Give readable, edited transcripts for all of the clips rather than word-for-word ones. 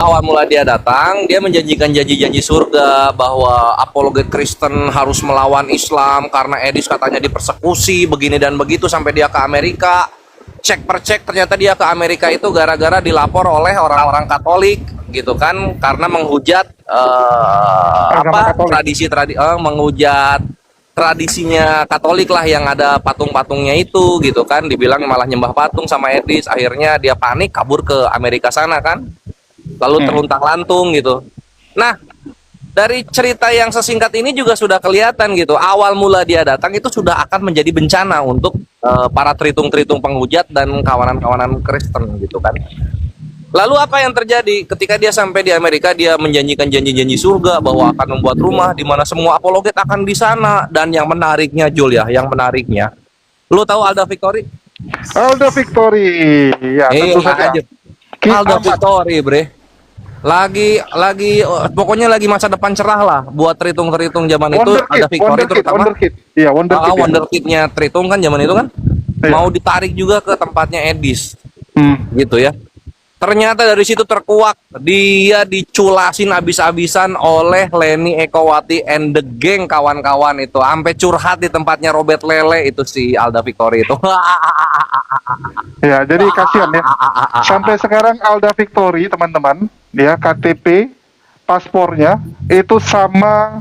Awal mula dia datang, dia menjanjikan janji-janji surga bahwa apologet Kristen harus melawan Islam karena Edis katanya dipersekusi begini dan begitu sampai dia ke Amerika. Cek per cek ternyata dia ke Amerika itu gara-gara dilapor oleh orang-orang Katolik gitu kan karena menghujat Agama Katolik. menghujat tradisinya Katolik lah yang ada patung-patungnya itu gitu kan, dibilang malah nyembah patung sama Edis. Akhirnya dia panik kabur ke Amerika sana kan, lalu terluntang-lantung gitu. Nah, dari cerita yang sesingkat ini juga sudah kelihatan gitu. Awal mula dia datang itu sudah akan menjadi bencana untuk para tritung-tritung penghujat dan kawanan-kawanan Kristen gitu kan. Lalu apa yang terjadi ketika dia sampai di Amerika? Dia menjanjikan janji-janji surga bahwa akan membuat rumah di mana semua apologet akan di sana. Dan yang menariknya Jul ya, yang menariknya, lu tahu Alda Victory? Alda Victory, ya tentu saja. Aja. Alda Kiamat. Victory, bre. Lagi pokoknya lagi masa depan cerah lah buat Tritung-Tritung zaman itu. Alda Victory terutama. Wonderkid. Iya, Wonderkid. Wonderkidnya Tritung kan zaman itu kan. Iya. Mau ditarik juga ke tempatnya Edis. Gitu ya. Ternyata dari situ terkuak, dia diculasin abis-abisan oleh Leni Ekowati and the gang kawan-kawan itu, sampai curhat di tempatnya Robert Lele itu si Alda Victory itu. Ya, jadi kasihan ya. Sampai sekarang Alda Victory, teman-teman, ya KTP, paspornya itu sama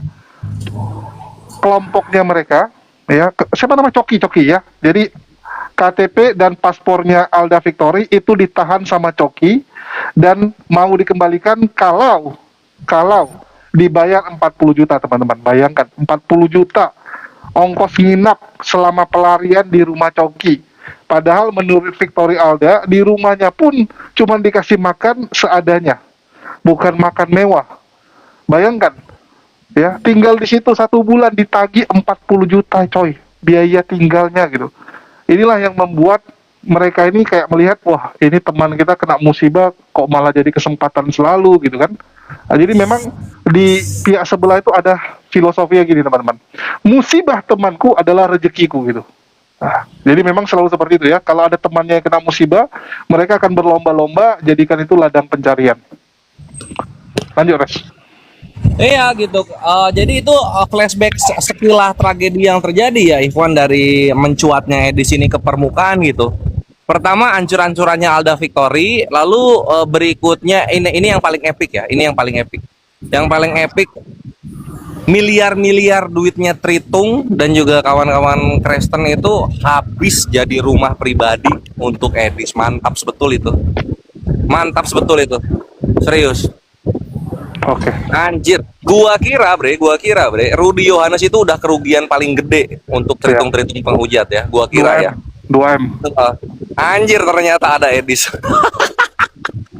kelompoknya mereka, ya. Siapa nama Coki ya. Jadi KTP dan paspornya Alda Victory itu ditahan sama Coki dan mau dikembalikan kalau dibayar 40 juta, teman-teman. Bayangkan 40 juta ongkos nginap selama pelarian di rumah Coki. Padahal menurut Victory Alda di rumahnya pun cuma dikasih makan seadanya, bukan makan mewah. Bayangkan ya, tinggal di situ 1 bulan ditagih 40 juta coy, biaya tinggalnya gitu. Inilah yang membuat mereka ini kayak melihat, wah ini teman kita kena musibah kok malah jadi kesempatan selalu gitu kan. Nah, jadi memang di pihak sebelah itu ada filosofinya gini, teman-teman. Musibah temanku adalah rezekiku gitu. Nah, jadi memang selalu seperti itu ya. Kalau ada temannya yang kena musibah, mereka akan berlomba-lomba jadikan itu ladang pencarian. Lanjut, Res. Iya gitu. Jadi itu flashback sekilas tragedi yang terjadi ya, Ikhwan, dari mencuatnya di sini ke permukaan gitu. Pertama ancur-ancurannya Alda Victory, lalu berikutnya ini yang paling epic ya. Ini yang paling epic. Yang paling epic, miliar-miliar duitnya Tritung dan juga kawan-kawan Kristen itu habis jadi rumah pribadi untuk Edis. Mantap sebetul itu. Mantap sebetul itu. Serius. Oke. Anjir, gua kira bre, Rudy Yohanes itu udah kerugian paling gede untuk tritung-tritung penghujat ya, gua kira 2M. ya. 2M. Anjir, ternyata ada Edis.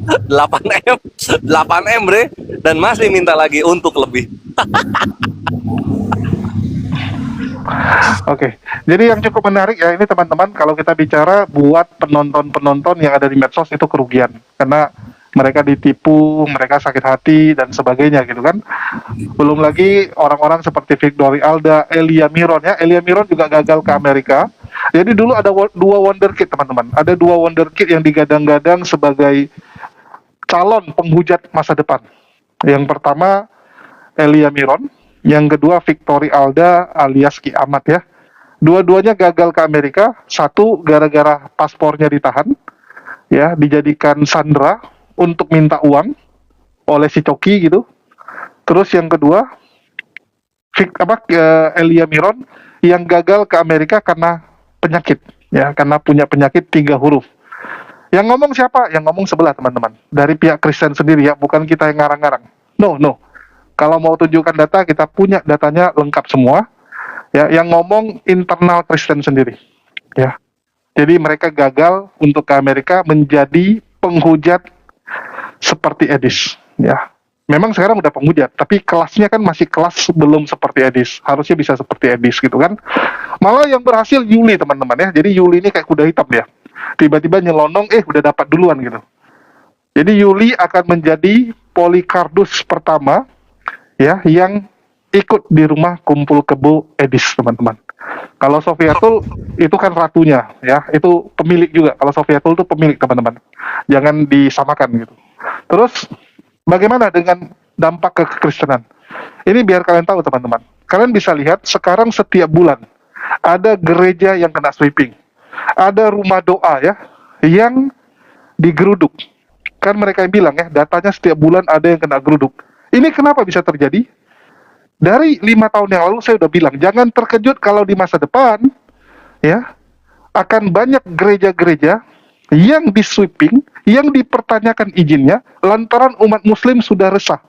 8M, 8M bre, dan masih minta lagi untuk lebih. Oke, jadi yang cukup menarik ya ini teman-teman, kalau kita bicara buat penonton-penonton yang ada di medsos itu kerugian, karena mereka ditipu, mereka sakit hati dan sebagainya gitu kan. Belum lagi orang-orang seperti Victory Alda, Elia Miron ya. Elia Miron juga gagal ke Amerika. Jadi dulu ada dua wonderkid, teman-teman. Ada dua wonderkid yang digadang-gadang sebagai calon penghujat masa depan. Yang pertama Elia Miron, yang kedua Victory Alda alias Kiamat ya. Dua-duanya gagal ke Amerika. Satu gara-gara paspornya ditahan, ya, dijadikan sandera untuk minta uang oleh si Coki gitu. Terus yang kedua, Elia Miron yang gagal ke Amerika karena penyakit, ya, karena punya penyakit 3 huruf. Yang ngomong siapa? Yang ngomong sebelah, teman-teman. Dari pihak Kristen sendiri ya, bukan kita yang ngarang-ngarang. No. Kalau mau tunjukkan data, kita punya datanya lengkap semua. Ya, yang ngomong internal Kristen sendiri. Ya. Jadi mereka gagal untuk ke Amerika menjadi penghujat seperti Edis, ya. Memang sekarang udah penghujat, tapi kelasnya kan masih kelas belum seperti Edis. Harusnya bisa seperti Edis gitu kan. Malah yang berhasil Yuli, teman-teman ya. Jadi Yuli ini kayak kuda hitam dia. Tiba-tiba nyelonong, udah dapat duluan gitu. Jadi Yuli akan menjadi Polycardus pertama ya yang ikut di rumah kumpul kebo Edis, teman-teman. Kalau Sofiatul itu kan ratunya ya, itu pemilik juga. Kalau Sofiatul itu pemilik, teman-teman. Jangan disamakan gitu. Terus Bagaimana dengan dampak ke kekristenan? Ini biar kalian tahu teman-teman. Kalian bisa lihat sekarang setiap bulan ada gereja yang kena sweeping. Ada rumah doa ya yang digeruduk. Kan mereka yang bilang ya, datanya setiap bulan ada yang kena geruduk. Ini kenapa bisa terjadi? Dari 5 tahun yang lalu saya udah bilang, jangan terkejut kalau di masa depan ya akan banyak gereja-gereja yang di sweeping, yang dipertanyakan izinnya lantaran umat muslim sudah resah,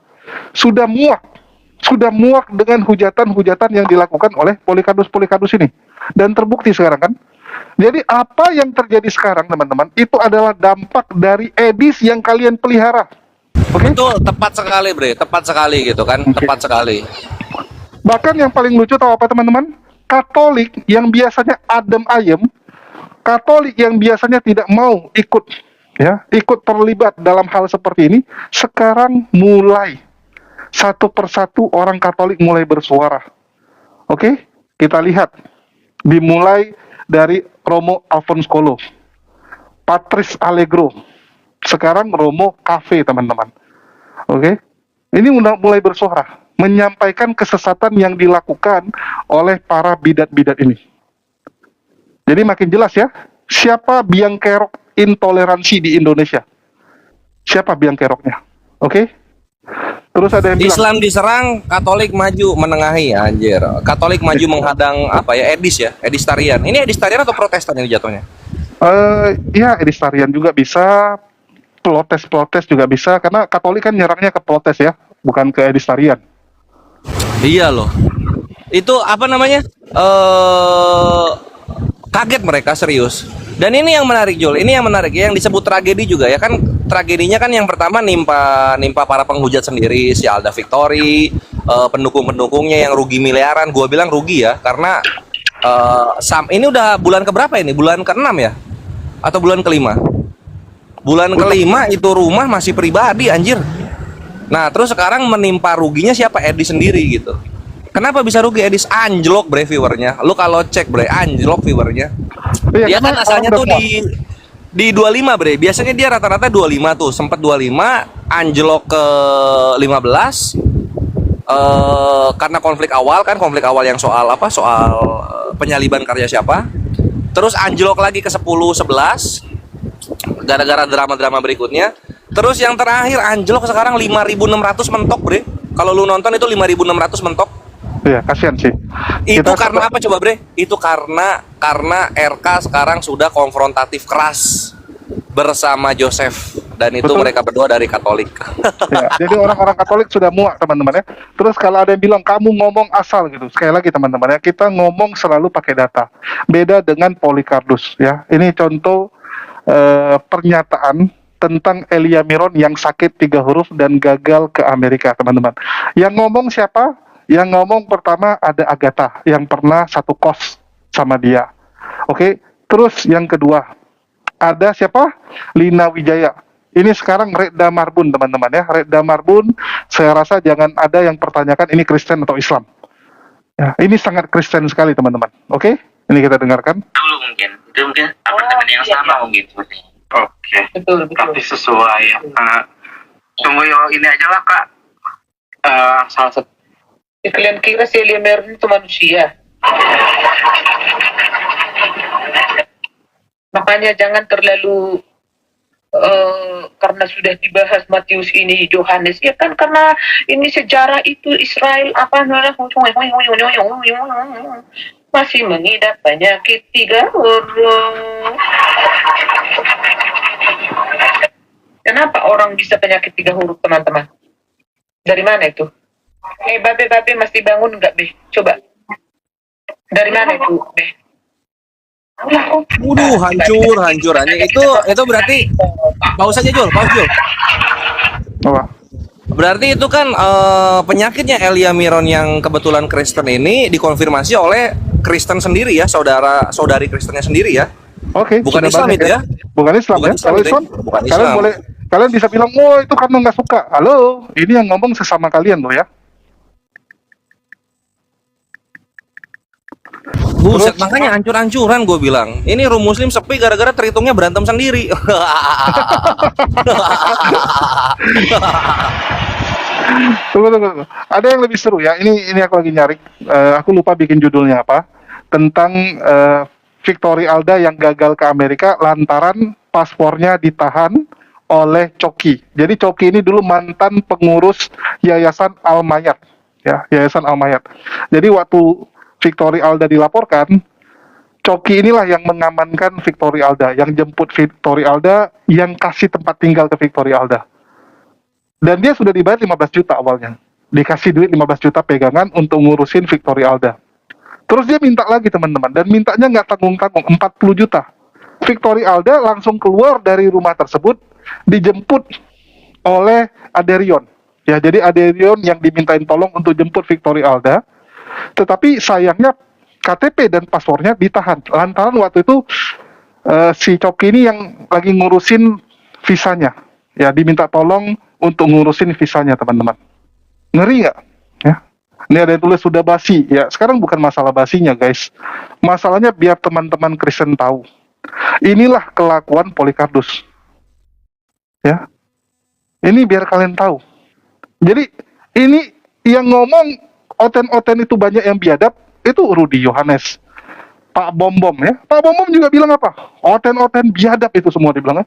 sudah muak dengan hujatan-hujatan yang dilakukan oleh Polycarpus ini. Dan terbukti sekarang kan. Jadi apa yang terjadi sekarang teman-teman, itu adalah dampak dari edis yang kalian pelihara. Oke? Betul, tepat sekali, Bre. Tepat sekali gitu kan. Oke. Tepat sekali. Bahkan yang paling lucu tahu apa teman-teman? Katolik yang biasanya adem ayem, Katolik yang biasanya tidak mau ikut terlibat dalam hal seperti ini, sekarang mulai satu persatu orang Katolik mulai bersuara. Oke? Kita lihat dimulai dari Romo Alphonse Kolo, Patrice Allegro, sekarang Romo Cafe teman-teman. Oke? Ini mulai bersuara, menyampaikan kesesatan yang dilakukan oleh para bidat-bidat ini. Jadi makin jelas ya, siapa biang kerok intoleransi di Indonesia? Siapa biang keroknya? Oke? Terus ada yang bilang, Islam diserang, Katolik maju menengahi, anjir. Katolik maju menghadang apa ya? Edistarian. Ini edistarian atau Protestan ini jatuhnya? ya edistarian juga bisa, protes juga bisa, karena Katolik kan nyerangnya ke protes ya, bukan ke edistarian. Iya loh. Itu apa namanya? Kaget mereka serius. Dan ini yang menarik, Jul. Ini yang menarik, yang disebut tragedi juga ya kan. Tragedinya kan yang pertama nimpa para penghujat sendiri, si Alda Victory, pendukung-pendukungnya yang rugi miliaran. Gua bilang rugi ya, karena ini udah bulan keberapa ini? Bulan ke-6 ya? Atau bulan ke-5? Bulan ke-5 itu rumah masih pribadi, anjir. Nah, terus sekarang menimpa ruginya siapa? Edi sendiri gitu. Kenapa bisa rugi Edis? Anjlok bre viewernya. Lu kalau cek bre, anjlok viewernya. Iya, Dia kan karena asalnya orang tuh udah di 25 bre. Biasanya dia rata-rata 25 tuh. Sempat 25, anjlok ke 15. Karena konflik awal yang soal apa? Soal penyaliban karya siapa. Terus anjlok lagi ke 10, 11. Gara-gara drama-drama berikutnya. Terus yang terakhir anjlok sekarang 5.600 mentok bre. Kalau lu nonton itu 5.600 mentok. Iya, kasihan sih. Itu karena apa coba bre? Itu karena RK sekarang sudah konfrontatif keras bersama Joseph, dan itu Betul. mereka berdua dari Katolik. Ya, jadi orang-orang Katolik sudah muak teman-teman ya. Terus kalau ada yang bilang kamu ngomong asal gitu, sekali lagi teman-teman ya, kita ngomong selalu pakai data. Beda dengan Polycarpus ya. Ini contoh pernyataan tentang Elia Miron yang sakit 3 huruf dan gagal ke Amerika teman-teman. Yang ngomong siapa? Yang ngomong pertama ada Agatha yang pernah satu kos sama dia. Oke. Terus yang kedua ada siapa? Lina Wijaya. Ini sekarang Redda Marbun teman-teman ya. Redda Marbun, saya rasa jangan ada yang pertanyakan ini Kristen atau Islam. Ya, ini sangat Kristen sekali teman-teman. Oke, ini kita dengarkan. Dulu mungkin itu mungkin apartemen yang sama mungkin. Oke. Betul. Tapi sesuai tunggu ini aja lah kak. Salah satu Kalian kira si Elia Miron itu manusia? Makanya jangan terlalu karena sudah dibahas Matius ini Yohanes ya kan, karena ini sejarah itu Israel masih mengidap penyakit 3 huruf. Kenapa orang bisa penyakit 3 huruf teman-teman? Dari mana itu? Babe masih bangun nggak Be? Coba. Dari mana itu Be? Waduh, hancur anjing. Itu berarti pause aja Jul. Apa? Berarti itu kan penyakitnya Elia Miron yang kebetulan Kristen ini dikonfirmasi oleh Kristen sendiri ya, saudari Kristennya sendiri ya. Oke. Bukan sudah Islam banyak itu ya? Bukan Islam Bukan ya. Islam Kalau itu ya? Islam, Bukan kalian Islam. kalian bisa bilang, oh itu karena nggak suka. Halo, ini yang ngomong sesama kalian loh ya. Buset, makanya hancur-hancuran gue bilang. Ini room muslim sepi gara-gara terhitungnya berantem sendiri. Tunggu. Ada yang lebih seru ya. Ini aku lagi nyari. Aku lupa bikin judulnya apa. Tentang Victory Alda yang gagal ke Amerika lantaran paspornya ditahan oleh Coki. Jadi Coki ini dulu mantan pengurus Yayasan Al-Mayat. Ya, Yayasan Al-Mayat. Jadi waktu Victory Alda dilaporkan, Coki inilah yang mengamankan Victory Alda, yang jemput Victory Alda, yang kasih tempat tinggal ke Victory Alda. Dan dia sudah dibayar 15 juta awalnya. Dikasih duit 15 juta pegangan untuk ngurusin Victory Alda. Terus dia minta lagi teman-teman, dan mintanya nggak tanggung-tanggung, 40 juta. Victory Alda langsung keluar dari rumah tersebut, dijemput oleh Aderion. Ya, jadi Aderion yang dimintain tolong untuk jemput Victory Alda. Tetapi sayangnya KTP dan paspornya ditahan. Lantaran waktu itu si Coki ini yang lagi ngurusin visanya. Ya, diminta tolong untuk ngurusin visanya, teman-teman. Ngeri nggak? Ya. Ini ada yang tulis sudah basi. Ya, sekarang bukan masalah basinya, guys. Masalahnya biar teman-teman Kristen tahu. Inilah kelakuan Polycarpus. Ya. Ini biar kalian tahu. Jadi, ini yang ngomong oten-oten itu banyak yang biadab, itu Rudi Yohanes. Pak Bom ya. Pak Bom juga bilang apa? Oten-oten biadab itu semua dibilang.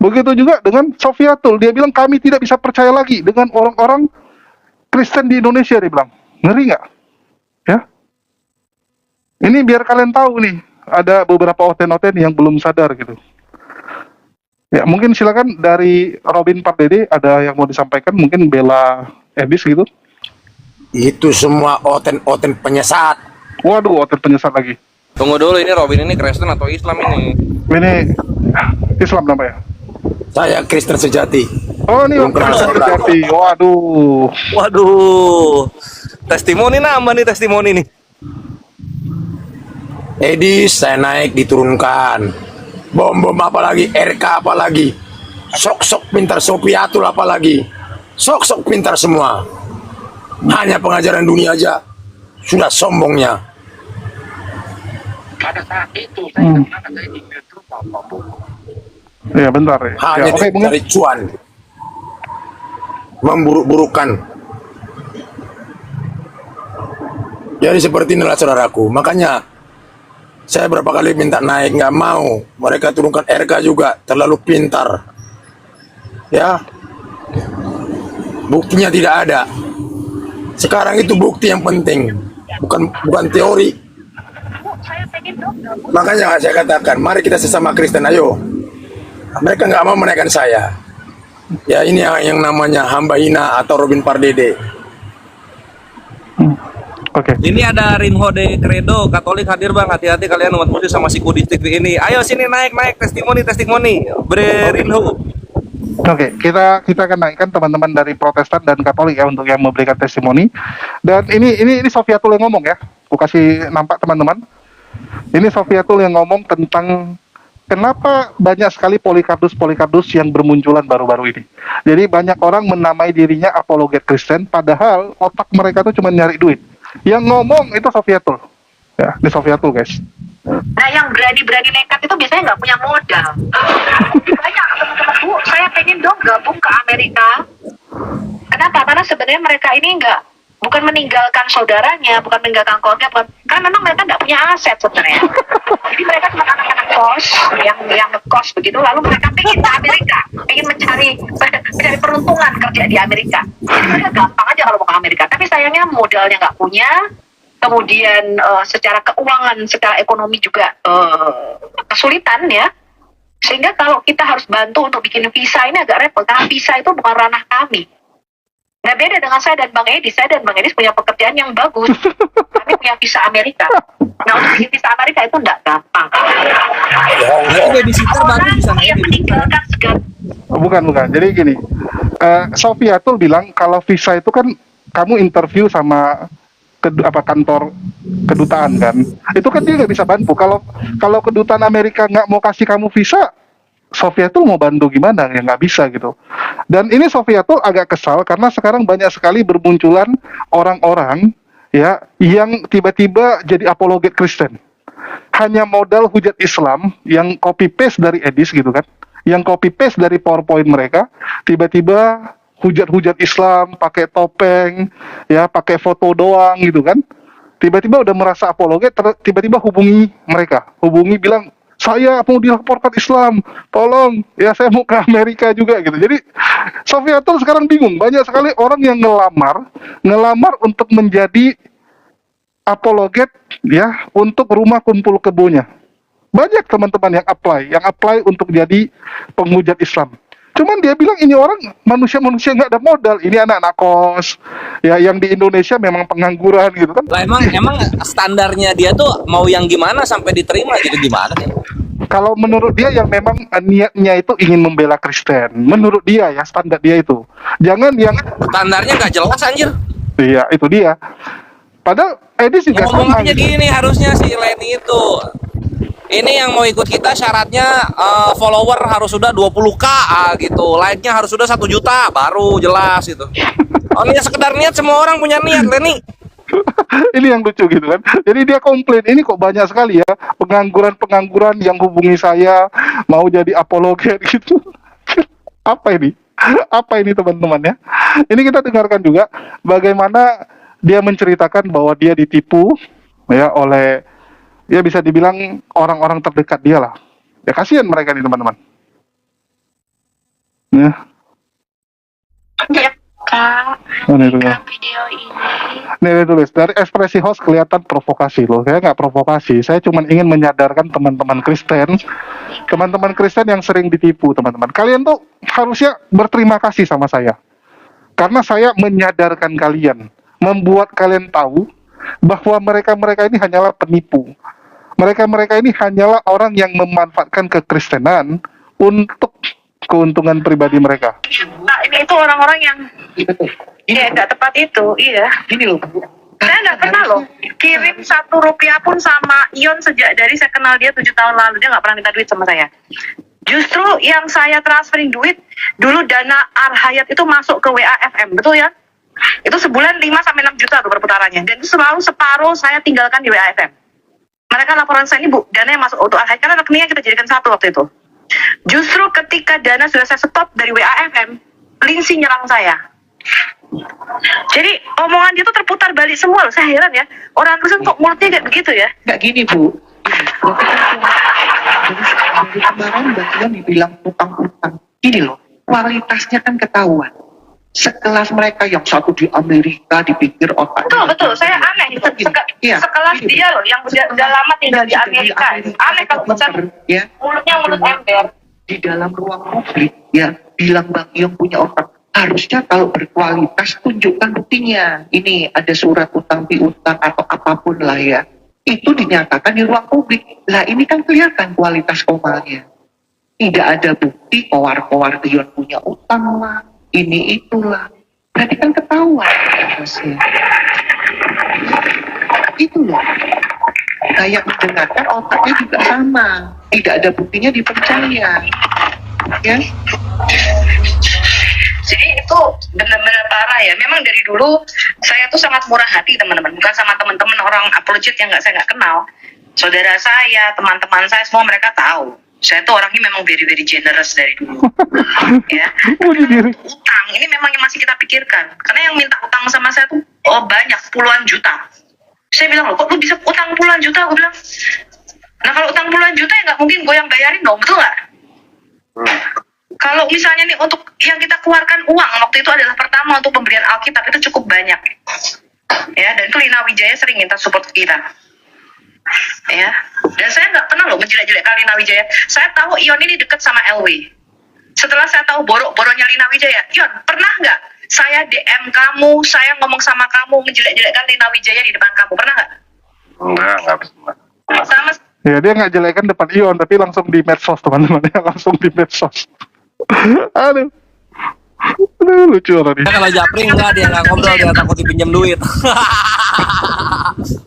Begitu juga dengan Sofiatul. Dia bilang kami tidak bisa percaya lagi dengan orang-orang Kristen di Indonesia, dia bilang. Ngeri nggak? Ya. Ini biar kalian tahu nih, ada beberapa oten-oten yang belum sadar gitu. Ya, mungkin silakan dari Robin Pardede ada yang mau disampaikan, mungkin Bella Edis gitu. Itu semua oten-oten penyesat. Waduh, oten penyesat lagi. Tunggu dulu, ini Robin ini Kristen atau Islam ini? Ini Islam namanya. Saya Kristen sejati. Oh, ini Belum kenal Kristen sebelah. sejati. Waduh. Waduh, testimoni nambah nih testimoni nih. Edis saya naik diturunkan. Bom apalagi, RK apalagi. Sok-sok pintar Sofiatul apalagi. Sok-sok pintar semua. Hanya pengajaran dunia aja sudah sombongnya. Pada saat itu saya kemana saya di Metro Papua. Ya, bentar ya. Hanya Ya, oke, mungkin dari cuan. Memburuk-burukan. Jadi seperti inilah saudaraku. Makanya saya berapa kali minta naik, nggak mau. Mereka turunkan RK juga, terlalu pintar. Ya, buktinya tidak ada. Sekarang itu bukti yang penting, bukan teori. Makanya saya katakan, mari kita sesama Kristen, ayo. Mereka nggak mau menaikkan saya. Ya, ini yang namanya hamba hina atau Robin Pardede. oke. Ini ada Rinho de Credo, Katolik hadir bang, hati-hati kalian umat muslim sama si Kudis TV ini. Ayo sini naik testimoni, Bre Rinho. Oke, kita akan naikkan teman-teman dari Protestan dan Katolik ya untuk yang memberikan testimoni. Dan ini Sofiatul yang ngomong ya. Aku kasih nampak teman-teman. Ini Sofiatul yang ngomong tentang kenapa banyak sekali Polycarpus yang bermunculan baru-baru ini. Jadi banyak orang menamai dirinya apologet Kristen, padahal otak mereka tuh cuma nyari duit. Yang ngomong itu Sofiatul. Ya, ini Sofiatul, guys. Nah, yang berani-berani nekat itu biasanya nggak punya modal. Banyak teman-teman, Bu, saya pengen dong gabung ke Amerika. Kenapa? Karena sebenarnya mereka ini bukan meninggalkan saudaranya, bukan meninggalkan keluarga, karena memang mereka nggak punya aset sebenarnya. Jadi mereka cuma anak-anak kos yang ngekos begitu, lalu mereka pengen ke Amerika, pengen mencari peruntungan kerja di Amerika. Jadi mereka gampang aja kalau mau ke Amerika. Tapi sayangnya modalnya nggak punya, kemudian secara keuangan, secara ekonomi juga kesulitan ya. Sehingga kalau kita harus bantu untuk bikin visa ini agak repot, karena visa itu bukan ranah kami. Nah, beda dengan saya dan Bang Edi. Saya dan Bang Edi punya pekerjaan yang bagus. Kami punya visa Amerika. Nah, untuk bikin visa Amerika itu enggak gampang. Nanti babysitter baru bisa naik yang di meninggalkan segala Bukan. Jadi gini, Sofiatul bilang kalau visa itu kan kamu interview sama kantor kedutaan kan, itu kan dia nggak bisa bantu. Kalau kedutaan Amerika nggak mau kasih kamu visa, Sofiatul mau bantu gimana? Ya nggak bisa gitu. Dan ini Sofiatul agak kesal karena sekarang banyak sekali bermunculan orang-orang ya yang tiba-tiba jadi apologet Kristen. hanya modal hujat Islam yang copy paste dari Edis gitu kan, yang copy paste dari PowerPoint mereka, tiba-tiba hujat-hujat Islam pakai topeng, ya pakai foto doang gitu kan, tiba-tiba udah merasa apologet, tiba-tiba hubungi mereka, bilang saya mau dilaporkan Islam, tolong ya saya mau ke Amerika juga gitu. Jadi Sofiatul sekarang bingung, banyak sekali orang yang ngelamar untuk menjadi apologet ya untuk rumah kumpul kebonya. Banyak teman-teman yang apply untuk jadi penghujat Islam. Cuman dia bilang ini orang manusia-manusia nggak ada modal, ini anak-anak kos, ya yang di Indonesia memang pengangguran gitu kan. Lah emang standarnya dia tuh mau yang gimana sampai diterima gitu, gimana sih? Kalau menurut dia yang memang niatnya itu ingin membela Kristen, menurut dia ya standar dia itu. Jangan yang Standarnya nggak jelas anjir. iya itu dia. Padahal Edis juga Ngomong sama aja gitu. gini harusnya si Leni itu. Ini yang mau ikut kita syaratnya follower harus sudah 20k gitu. Like-nya harus sudah 1 juta baru jelas itu. Oh ini sekedar niat, semua orang punya niat, Leni. Ini yang lucu gitu kan. Jadi dia komplain, ini kok banyak sekali ya pengangguran yang hubungi saya mau jadi apologet gitu. Apa ini? Apa ini teman-teman ya? Ini kita dengarkan juga bagaimana dia menceritakan bahwa dia ditipu ya oleh, ya bisa dibilang orang-orang terdekat dia lah. Ya kasihan mereka nih teman-teman. Ya, Ya, Kak, mana itu ya? video ini. Nih dia tulis, dari ekspresi host kelihatan provokasi loh. Saya nggak provokasi, saya cuma ingin menyadarkan teman-teman Kristen yang sering ditipu teman-teman. Kalian tuh harusnya berterima kasih sama saya. Karena saya menyadarkan kalian, membuat kalian tahu bahwa mereka-mereka ini hanyalah penipu. Mereka-mereka ini hanyalah orang yang memanfaatkan kekristenan untuk keuntungan pribadi mereka. Nah, ini itu orang-orang yang nggak tepat itu, iya. Gini loh Bu, Saya nggak pernah loh kirim 1 rupiah pun sama Ion sejak dari saya kenal dia 7 tahun lalu. Dia nggak pernah minta duit sama saya. Justru yang saya transferin duit dulu, dana Arhayat itu masuk ke WAFM, betul ya? Itu sebulan 5-6 juta tuh perputarannya, dan itu selalu separuh saya tinggalkan di WAFM. Mereka laporan saya, ini Bu, dana yang masuk untuk Arhayat, karena rekeningnya kita jadikan satu waktu itu. Justru ketika dana sudah saya stop dari WAFM, Lindsay nyerang saya. Jadi omongan dia tuh terputar balik semua loh. Saya heran ya, orang Kristen kok mulutnya kayak begitu ya. nggak gini Bu. Dari kemarin bagian dibilang utang-utang. Gini loh, kualitasnya kan ketahuan. Sekelas mereka yang satu di Amerika dipikir otaknya. Betul, saya aneh. Sekelas Gini, dia loh, yang udah lama tinggal di Amerika. Aneh kalau bisa ya. mulutnya mulut ember. Di dalam ruang publik ya bilang Bang Yong punya otak, harusnya kalau berkualitas tunjukkan buktinya. Ini ada surat utang piutang atau apapun lah ya, itu dinyatakan di ruang publik lah. Ini kan kelihatan kualitas komalnya. Tidak ada bukti kowar-kowar Dion punya utang lah, ini itulah, berarti kan ketahuan hasilnya. Itu loh, kayak mendengarkan otaknya juga sama, tidak ada buktinya dipercaya ya. Jadi itu benar-benar parah ya. Memang dari dulu saya tuh sangat murah hati teman-teman. Bukan sama teman-teman orang apologet yang saya nggak kenal. Saudara saya, teman-teman saya, semua mereka tahu. Saya tuh orangnya memang very generous dari dulu. Ya. Bunuh diri. Utang ini memang yang masih kita pikirkan. Karena yang minta utang sama saya tuh banyak, puluhan juta. Saya bilang, loh kok lu bisa utang puluhan juta? Aku bilang, nah kalau utang puluhan juta ya nggak mungkin gue yang bayarin dong, betul nggak? Kalau misalnya nih untuk yang kita keluarkan uang waktu itu adalah pertama untuk pembelian Alkitab, itu cukup banyak. Ya, dan itu Lina Wijaya sering minta support kita. Ya, dan saya nggak pernah loh menjelek-jelekkan Lina Wijaya. Saya tahu Ion ini deket sama LW. Setelah saya tahu borok-boroknya Lina Wijaya, Ion, pernah nggak saya DM kamu, saya ngomong sama kamu menjelek-jelekkan Lina Wijaya di depan kamu, pernah nggak? Enggak pernah. Sama Ya dia nggak jelekan depan Ion, tapi langsung di medsos teman-teman ya, langsung di medsos. Aduh, lucu orang ini. Nah, kalau Japri enggak, dia nggak ngobrol, dia takut dipinjam duit.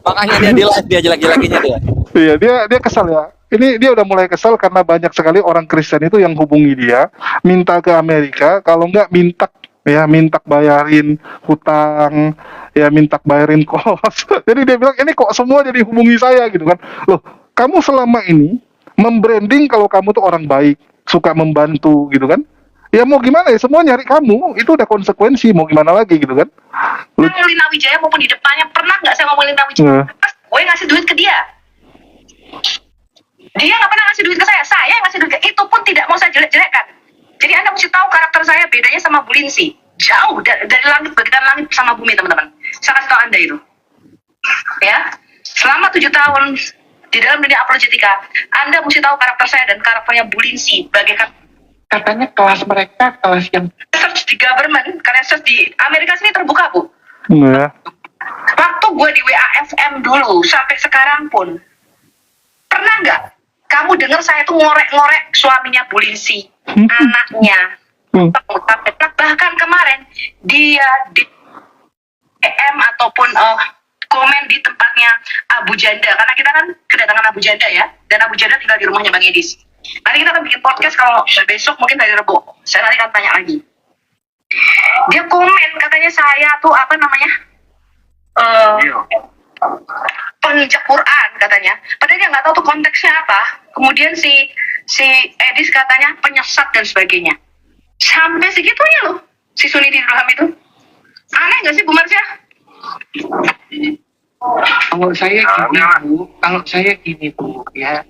Makanya dia di live, dia jelek-jelekinnya dia. Iya, dia kesal ya. Ini dia udah mulai kesal karena banyak sekali orang Kristen itu yang hubungi dia, minta ke Amerika, kalau nggak minta bayarin hutang, ya minta bayarin kos. Jadi dia bilang ini kok semua jadi hubungi saya gitu kan. Loh, kamu selama ini membranding kalau kamu tuh orang baik, suka membantu gitu kan. Ya mau gimana ya, semua nyari kamu, itu udah konsekuensi, mau gimana lagi gitu kan. Ngomong Lina Wijaya maupun di depannya, pernah nggak saya ngomong Lina Wijaya? Pas gue ngasih duit ke dia. Dia nggak pernah ngasih duit ke saya yang ngasih duit ke, itu pun tidak mau saya jelek-jelekkan. Jadi Anda mesti tahu karakter saya bedanya sama Bu Lindsay. Jauh dari langit, bagian langit sama bumi, teman-teman. Saya kasih tahu Anda itu. Ya, selama 7 tahun di dalam dunia apologetika, Anda mesti tahu karakter saya dan karakternya Bu Lindsay. Bagaikan Katanya kelas mereka kelas yang search di government, karena search di Amerika sini terbuka, Bu. Ya. Waktu gue di WAFM dulu, sampai sekarang pun, pernah nggak kamu dengar saya tuh ngorek-ngorek suaminya Bu Lindsay, anaknya, bahkan kemarin dia di DM ataupun komen di tempatnya Abu Janda, karena kita kan kedatangan Abu Janda ya, dan Abu Janda tinggal di rumahnya Bang Edis. Nanti kita akan bikin podcast kalau besok mungkin hari Rabu. Saya nanti akan tanya lagi. Dia komen katanya saya tuh apa namanya? Penginjak Quran katanya. Padahal dia nggak tahu tuh konteksnya apa. Kemudian si Edis katanya penyesat dan sebagainya. Sampai segitunya loh si Suniti Durham itu. Aneh nggak sih Bu Marsha? kalau saya gini Bu ya,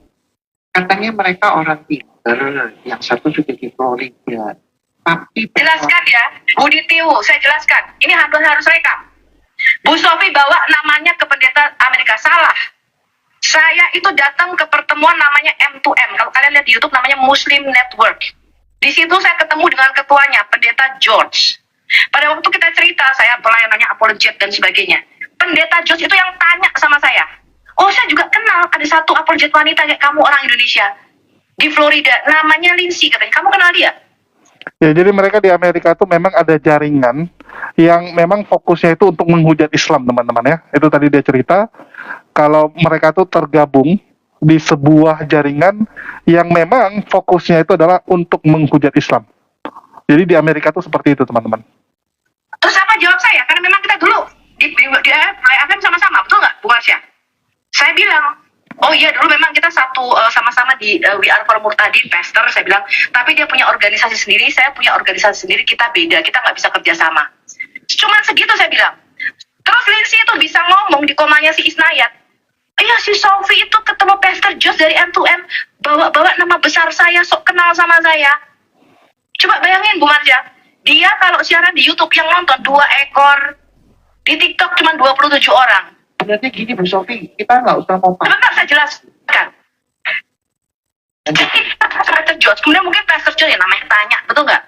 katanya mereka orang pinter, yang satu sudah di Florida, tapi Jelaskan ya, Budi Tiwu, saya jelaskan. Ini harus rekam. Bu Sofi bawa namanya ke pendeta Amerika, salah. Saya itu datang ke pertemuan namanya M2M. Kalau kalian lihat di YouTube namanya Muslim Network. Di situ saya ketemu dengan ketuanya, pendeta George. Pada waktu kita cerita, saya pelayanannya apologet dan sebagainya. Pendeta George itu yang tanya sama saya. Oh, saya juga kenal ada satu apologet wanita kayak kamu orang Indonesia di Florida, namanya Lindsay katanya. Kamu kenal dia? Ya, jadi mereka di Amerika itu memang ada jaringan yang memang fokusnya itu untuk menghujat Islam, teman-teman ya. Itu tadi dia cerita kalau mereka tuh tergabung di sebuah jaringan yang memang fokusnya itu adalah untuk menghujat Islam. Jadi di Amerika tuh seperti itu, teman-teman. Terus apa jawab saya? Karena memang kita dulu di akan sama-sama, betul nggak, Bu Marsha? Saya bilang, oh iya dulu memang kita satu sama-sama di We Are For Murtadin, pastor, saya bilang, tapi dia punya organisasi sendiri, saya punya organisasi sendiri, kita beda, kita nggak bisa kerja sama. Cuman segitu saya bilang. Terus Lindsay itu bisa ngomong di komanya si Isnayat, iya si Sophie itu ketemu Pastor Josh dari M2M, bawa-bawa nama besar saya, sok kenal sama saya. Coba bayangin Bu Marsha, dia kalau siaran di YouTube yang nonton 2 ekor, di TikTok cuma 27 orang. sebenarnya gini Bu Sofi, kita nggak usah mau Sebentar saya jelaskan. Pastor George, kemudian mungkin Pastor George ya namanya tanya, betul nggak?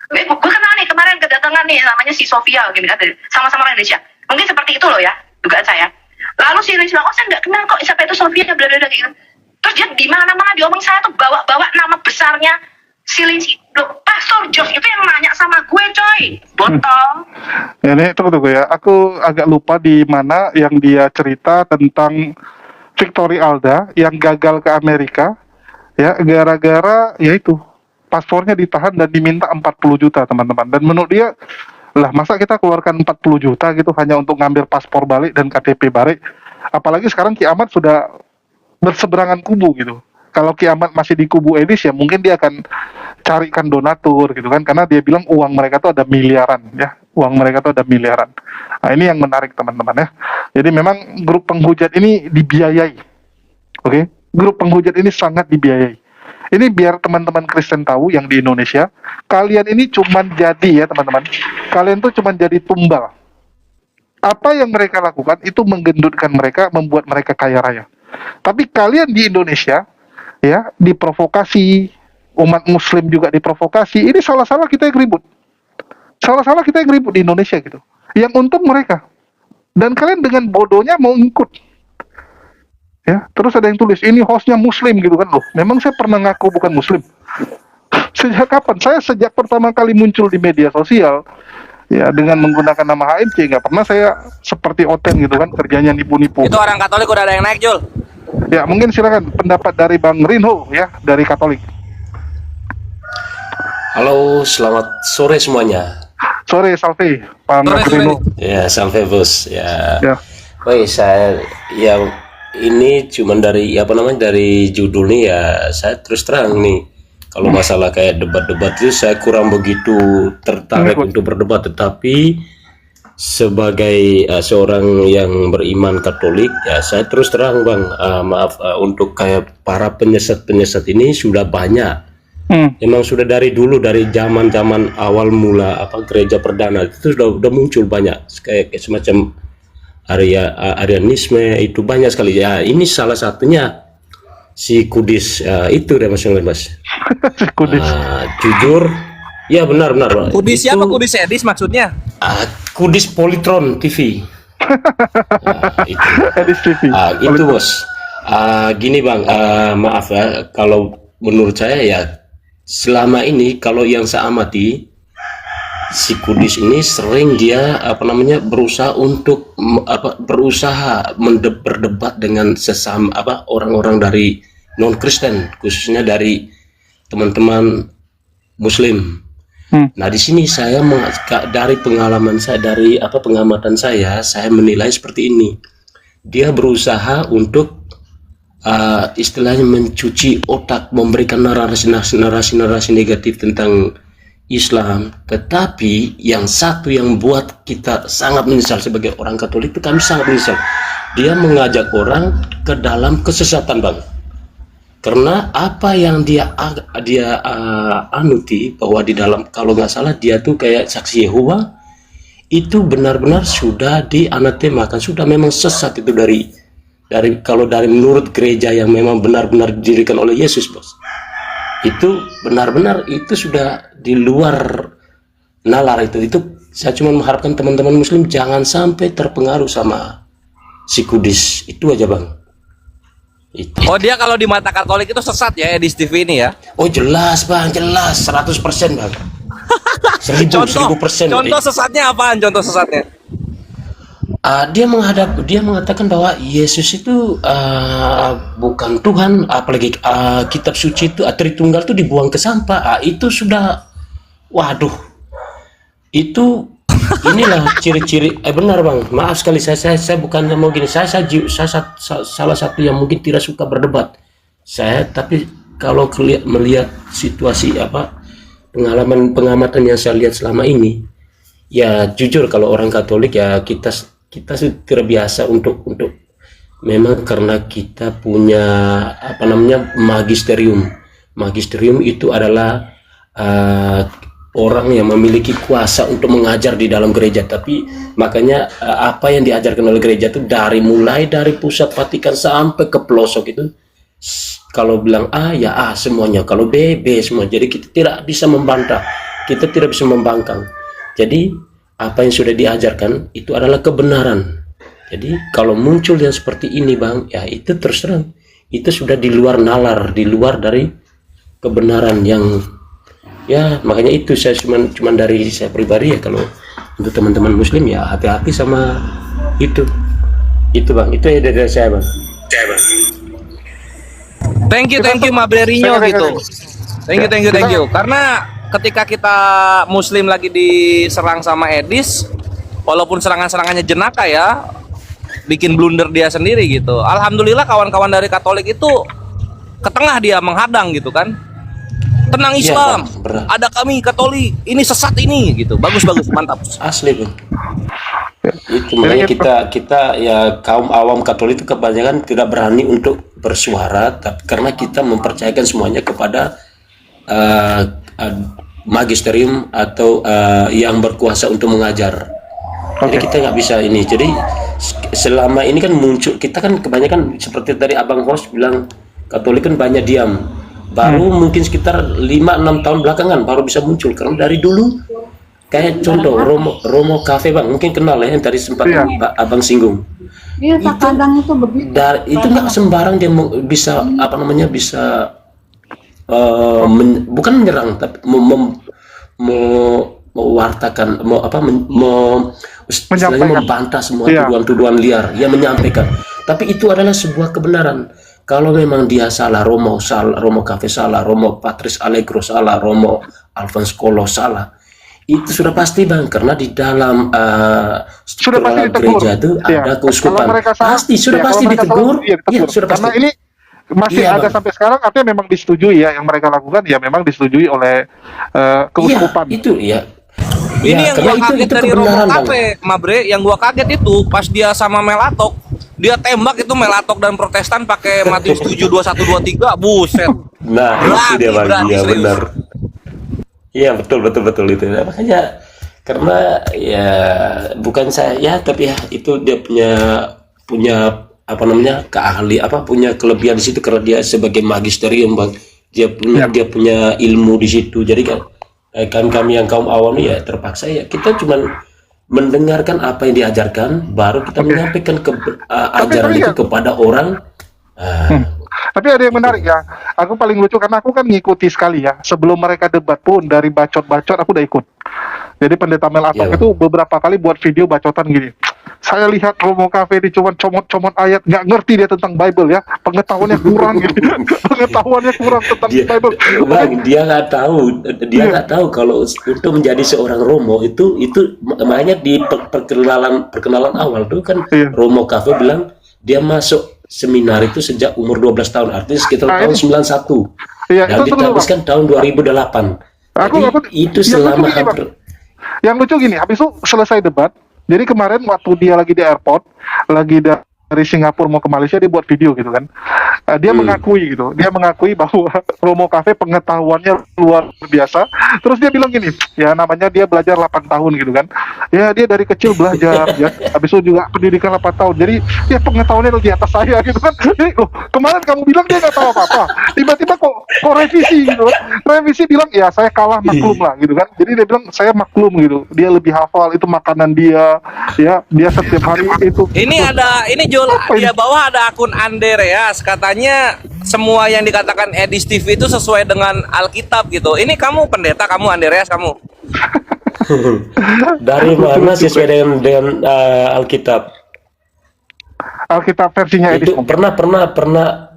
Gue kenal nih kemarin kedatangan nih namanya si Sofia gini kan, sama-sama orang Indonesia. Mungkin seperti itu loh ya, dugaan saya. Lalu si Lindsay bilang, oh saya nggak kenal kok siapa itu Sofia, bla bla bla gitu. Terus dia di mana-mana diomong saya tuh bawa-bawa nama besarnya si Lindsay. Loh, Pastor George itu yang nanya sama gue coy, botol. Ya, ini tunggu ya. Aku agak lupa di mana yang dia cerita tentang Victory Alda yang gagal ke Amerika, ya gara-gara yaitu paspornya ditahan dan diminta 40 juta teman-teman. Dan menurut dia, lah masa kita keluarkan 40 juta gitu hanya untuk ngambil paspor balik dan KTP balik. Apalagi sekarang Kiamat sudah berseberangan kubu gitu. Kalau Kiamat masih di kubu Edis ya mungkin dia akan carikan donatur gitu kan, karena dia bilang uang mereka tuh ada miliaran ya, uang mereka tuh ada miliaran. Nah ini yang menarik teman-teman ya. Jadi memang grup penghujat ini dibiayai, oke? Grup penghujat ini sangat dibiayai. Ini biar teman-teman Kristen tahu yang di Indonesia, kalian ini cuman jadi ya teman-teman, kalian tuh cuman jadi tumbal. Apa yang mereka lakukan itu menggendutkan mereka, membuat mereka kaya raya. Tapi kalian di Indonesia ya diprovokasi, umat Muslim juga diprovokasi. Ini salah-salah kita yang ribut. Salah-salah kita yang ribut di Indonesia gitu. Yang untung mereka. Dan kalian dengan bodohnya mau ngikut. Ya, terus ada yang tulis ini hostnya Muslim gitu kan loh. Memang saya pernah ngaku bukan Muslim. Sejak kapan? Saya sejak pertama kali muncul di media sosial ya dengan menggunakan nama HMC nggak pernah saya seperti Oten gitu kan kerjanya nipu-nipu. Itu orang Katolik udah ada yang naik, Jul. Ya, mungkin silakan pendapat dari Bang Rinho ya dari Katolik. Halo, selamat sore semuanya. Sore Salve, Bang Sore, Rinho. Ya, sampai bos. Ya. Ya. Baik, saya yang ini cuman dari apa namanya, dari judulnya ya saya terus terang nih, kalau masalah kayak debat-debat itu saya kurang begitu tertarik untuk berdebat, tetapi sebagai seorang yang beriman Katolik ya saya terus terang Bang, maaf, untuk kayak para penyesat-penyesat ini sudah banyak. Emang sudah dari dulu, dari zaman awal mula gereja perdana itu udah muncul banyak kayak semacam Arianisme, itu banyak sekali ya. Ini salah satunya si Kudis, itu deh Mas. Kudis. Jujur ya, benar Bang. Kudis Itu, siapa? Kudis Edis maksudnya? Kudis Polytron TV. Itu. Edis TV. Itu Bos. Gini Bang, maaf ya kalau menurut saya ya, selama ini kalau yang saya amati, si Kudis ini sering dia berusaha untuk berdebat dengan sesama orang-orang dari non Kristen, khususnya dari teman-teman Muslim. Nah di sini saya dari pengalaman saya, dari pengamatan saya menilai seperti ini. Dia berusaha untuk istilahnya mencuci otak, memberikan narasi negatif tentang Islam, tetapi yang satu yang buat kita sangat menyesal sebagai orang Katolik itu, kami sangat menyesal, dia mengajak orang ke dalam kesesatan Bang, karena apa yang dia anuti, bahwa di dalam, kalau nggak salah dia tuh kayak saksi Yehova, itu benar-benar sudah dianatemakan, sudah memang sesat itu dari kalau dari menurut gereja yang memang benar-benar didirikan oleh Yesus Bos. Itu benar-benar itu sudah di luar nalar. Itu saya cuma mengharapkan teman-teman Muslim jangan sampai terpengaruh sama si Kudis itu aja Bang. Itu. Oh, dia kalau di mata Katolik itu sesat ya, Edis TV ini ya? Oh jelas Bang, jelas 100% Bang. 1000%. Contoh sesatnya apaan? Contoh sesatnya? Dia mengatakan bahwa Yesus itu bukan Tuhan, apalagi kitab suci itu Tritunggal itu dibuang ke sampah. Itu sudah, waduh, itu inilah ciri-ciri. Benar Bang, maaf sekali saya bukannya mau gini, saya salah satu yang mungkin tidak suka berdebat. Tapi kalau melihat situasi pengamatan yang saya lihat selama ini, ya jujur kalau orang Katolik ya kita tidak biasa untuk memang karena kita punya magisterium itu adalah orang yang memiliki kuasa untuk mengajar di dalam gereja. Tapi makanya apa yang diajarkan oleh gereja itu mulai dari pusat Vatikan sampai ke pelosok itu, kalau bilang A ya A semuanya, kalau B semua. Jadi kita tidak bisa membantah, kita tidak bisa membangkang. Jadi apa yang sudah diajarkan itu adalah kebenaran. Jadi kalau muncul yang seperti ini Bang, ya itu terus terang itu sudah di luar nalar, di luar dari kebenaran yang, ya makanya itu saya cuman dari saya pribadi ya, kalau untuk teman-teman Muslim ya hati-hati sama itu Bang. Itu ya dari saya Bang. Thank you Mabrerinho gitu. Thank you. Karena ketika kita Muslim lagi diserang sama Edis, walaupun serangannya jenaka ya, bikin blunder dia sendiri gitu. Alhamdulillah kawan-kawan dari Katolik itu ke tengah, dia menghadang gitu kan. Tenang Islam, ya, ada kami Katolik, ini sesat ini gitu. Bagus, mantap. Asli Bang. Itu makanya kita ya kaum awam Katolik itu kebanyakan tidak berani untuk bersuara, tapi karena kita mempercayakan semuanya kepada magisterium atau yang berkuasa untuk mengajar. Jadi kita nggak bisa ini. Jadi selama ini kan muncul, kita kan kebanyakan seperti tadi Abang host bilang, Katolik kan banyak diam. Baru mungkin sekitar 5-6 tahun belakangan baru bisa muncul. Karena dari dulu kayak contoh Romo Cafe Bang, mungkin kenal ya yang tadi sempat Abang singgung. Iya, kadang itu begitu. Itu nggak sembarang dia bisa bisa bukan menyerang, tapi mewartakan, membantah semua tuduhan-tuduhan liar. Ia menyampaikan, tapi itu adalah sebuah kebenaran. Kalau memang dia salah, Romo Cafe salah, Romo Patris Allegro salah, Romo Alphonse Kolo salah, Itu sudah pasti bang, karena di dalam Sudah pasti dalam ditegur. gereja itu Iya. ada keuskupan. Kalau mereka salah, Pasti sudah iya, pasti kalau mereka ditegur. salah, iya, ditegur. Iya, sudah Karena pasti. ini masih Iya, ada Bang. sampai sekarang, artinya memang disetujui ya, yang mereka lakukan ya memang disetujui oleh keuskupan. Iya, itu ya. Ini Ya, yang karena gua kaget dari Romo kebenaran, Bang. Cafe, Mabre, yang gua kaget itu pas dia sama Melatok, dia tembak itu Melatok dan Protestan pakai Matius 7 21 23, buset. Nah, itu Berani, dia bang, berani, iya serius. benar. Iya betul itu. Nah, makanya karena ya bukan saya, tapi ya itu dia punya apa namanya punya kelebihan di situ karena dia sebagai magisterium bang. Dia punya ilmu di situ. Jadi kan kami yang kaum awam ya terpaksa ya kita cuman mendengarkan apa yang diajarkan, baru kita menyampaikan ajaran tapi itu ya- kepada orang. Tapi ada yang menarik ya, aku paling lucu karena aku kan ngikuti sekali ya, sebelum mereka debat pun dari bacot-bacot aku udah ikut. Jadi pendeta Melatok Iya, itu beberapa kali buat video bacotan gini. Saya lihat Romo Cafe di cuma comot-comot ayat, nggak ngerti dia tentang Bible ya, pengetahuannya kurang gitu. Pengetahuannya kurang tentang Bible. Bang, dia nggak tahu kalau untuk menjadi seorang Romo itu makanya di perkenalan awal tuh kan Iya. Romo Cafe bilang dia masuk seminar itu sejak umur 12 tahun, artinya sekitar Nah, tahun ini- 91 Iya, dan itu tunggu dulu, ditabiskan tahun 2008. Aku- Jadi itu yang selama lucu gini, Bang. hampir Yang lucu gini, habis itu selesai debat. Jadi kemarin waktu dia lagi di airport, lagi dari Singapura mau ke Malaysia, dia buat video gitu kan. Dia mengakui bahwa Romo Cafe pengetahuannya luar biasa. Terus dia bilang gini, ya namanya dia belajar 8 tahun gitu kan. Ya dia dari kecil belajar ya. Habis itu juga pendidikan 8 tahun. Jadi ya pengetahuannya di atas saya gitu kan. Jadi loh, kemarin kamu bilang dia nggak tahu apa-apa. Tiba-tiba kok revisi gitu kan. Revisi bilang ya saya kalah maklum lah gitu kan. Jadi dia bilang saya maklum gitu. Dia lebih hafal, itu makanan dia. Ya, dia setiap hari itu. Ini Jul, Apa ini? dia bawah ada akun Andreas, katanya semua yang dikatakan Edis TV itu sesuai dengan Alkitab gitu. Ini kamu pendeta, kamu Andreas, kamu. dari mana sesuai dengan Alkitab. Alkitab versinya Edis. Itu pernah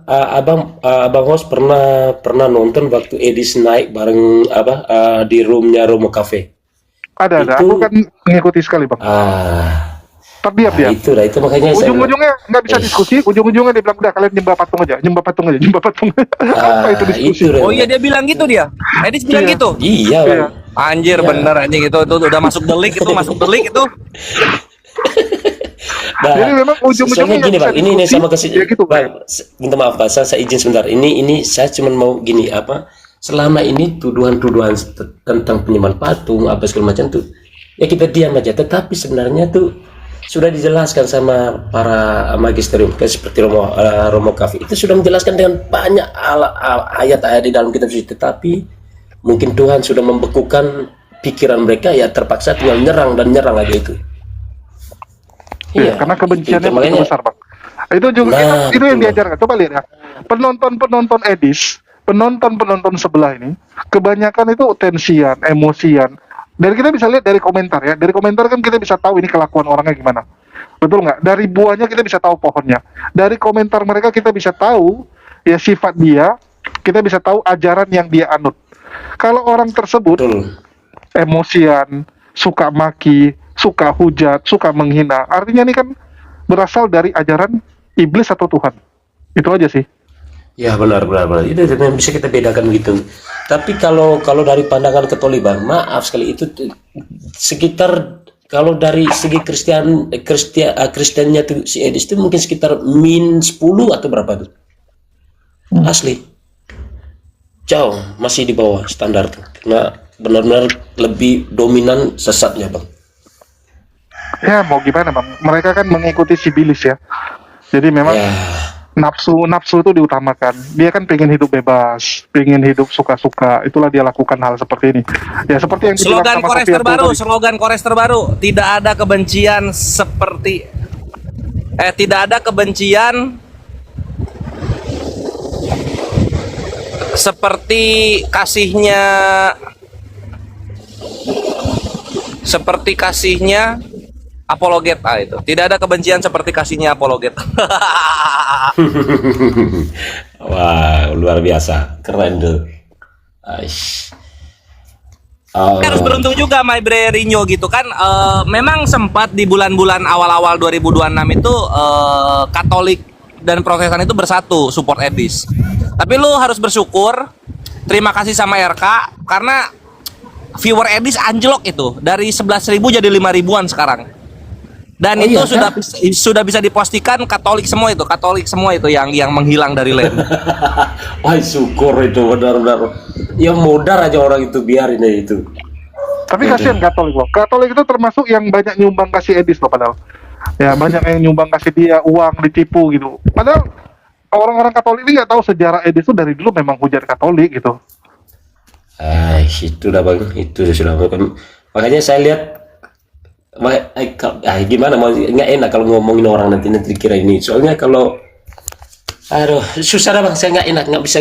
abang host pernah nonton waktu Edis naik bareng di roomnya Romo Cafe. Ada. itu- Aku kan mengikuti sekali bang. Terdiam dia. Itu makanya Ujung-ujungnya nggak bisa diskusi. Ujung-ujungnya dia bilang udah kalian nyembah patung aja. Apa itu diskusi? itu Oh iya, dia bilang gitu dia. Edis bilang Iya. gitu. iya Iya. Bang. Anjir, bener anjing itu udah masuk delik itu. Nah, Jadi memang ujung-ujungnya soalnya gini nggak bang, bisa ini diskusi, sama kasih ya gitu, bang, minta maaf Pak, saya izin sebentar. Ini saya cuma mau gini selama ini tuduhan-tuduhan tentang penyembahan patung apa segala macam tuh ya kita diam aja. Tetapi sebenarnya tuh sudah dijelaskan sama para magisterium kayak seperti Romo Cafe itu sudah menjelaskan dengan banyak ayat-ayat di dalam kitab suci. Tetapi mungkin Tuhan sudah membekukan pikiran mereka, ya terpaksa tinggal nyerang aja itu. Iya, karena kebenciannya itu begitu makanya- besar bang. Itu juga Nah, itu yang betul. diajarkan. Coba lihat ya, penonton Edis, penonton sebelah ini, kebanyakan itu tensian, emosian. Dan kita bisa lihat dari komentar ya. Dari komentar kan kita bisa tahu ini kelakuan orangnya gimana. Betul nggak? Dari buahnya kita bisa tahu pohonnya. Dari komentar mereka kita bisa tahu ya sifat dia. Kita bisa tahu ajaran yang dia anut. Kalau orang tersebut Betul. emosian, suka maki, suka hujat, suka menghina, artinya ini kan berasal dari ajaran iblis atau Tuhan. Itu aja sih. Ya benar. Itu yang bisa kita bedakan gitu. Tapi kalau dari pandangan Katolik bang, maaf sekali itu sekitar kalau dari segi Kristiannya tuh si Edis itu mungkin sekitar -10 atau berapa tuh? Asli. Jauh masih di bawah standar tuh. Karena benar-benar lebih dominan sesatnya bang. Ya mau gimana bang? Mereka kan mengikuti sibilis ya. Jadi memang Ya. nafsu itu diutamakan. Dia kan pengen hidup bebas, pengen hidup suka-suka. Itulah dia lakukan hal seperti ini. Ya seperti yang dibilang Slogan sama Kores Sofian terbaru, tadi. slogan Kores terbaru, tidak ada kebencian seperti kasihnya apologet. Itu tidak ada kebencian seperti kasihnya apologet. Wah luar biasa, keren tuh. Aish. Harus beruntung juga My Brerinho gitu kan. Memang sempat di bulan-bulan awal-awal 2026 itu Katolik dan Protestan itu bersatu support Edis. Tapi lu harus bersyukur, terima kasih sama RK karena viewer Edis anjlok itu dari 11.000 jadi 5.000-an sekarang. Dan Oh, itu iya, sudah bisa dipastikan Katolik semua itu yang menghilang dari land. Wah, syukur itu benar-benar. Ya modar aja orang itu, biarin aja itu. Tapi kasihan Katolik loh. Katolik itu termasuk yang banyak nyumbang kasih Edis loh padahal. Ya banyak yang nyumbang kasih dia uang ditipu gitu. Padahal orang-orang Katolik ini nggak tahu sejarah Edis itu dari dulu memang hujat Katolik gitu. Itu dah bang, itu sudah bukan. Makanya saya lihat, gimana mau nggak enak kalau ngomongin orang nanti dikira ini. Soalnya kalau, aduh susah dah bang, saya nggak enak, nggak bisa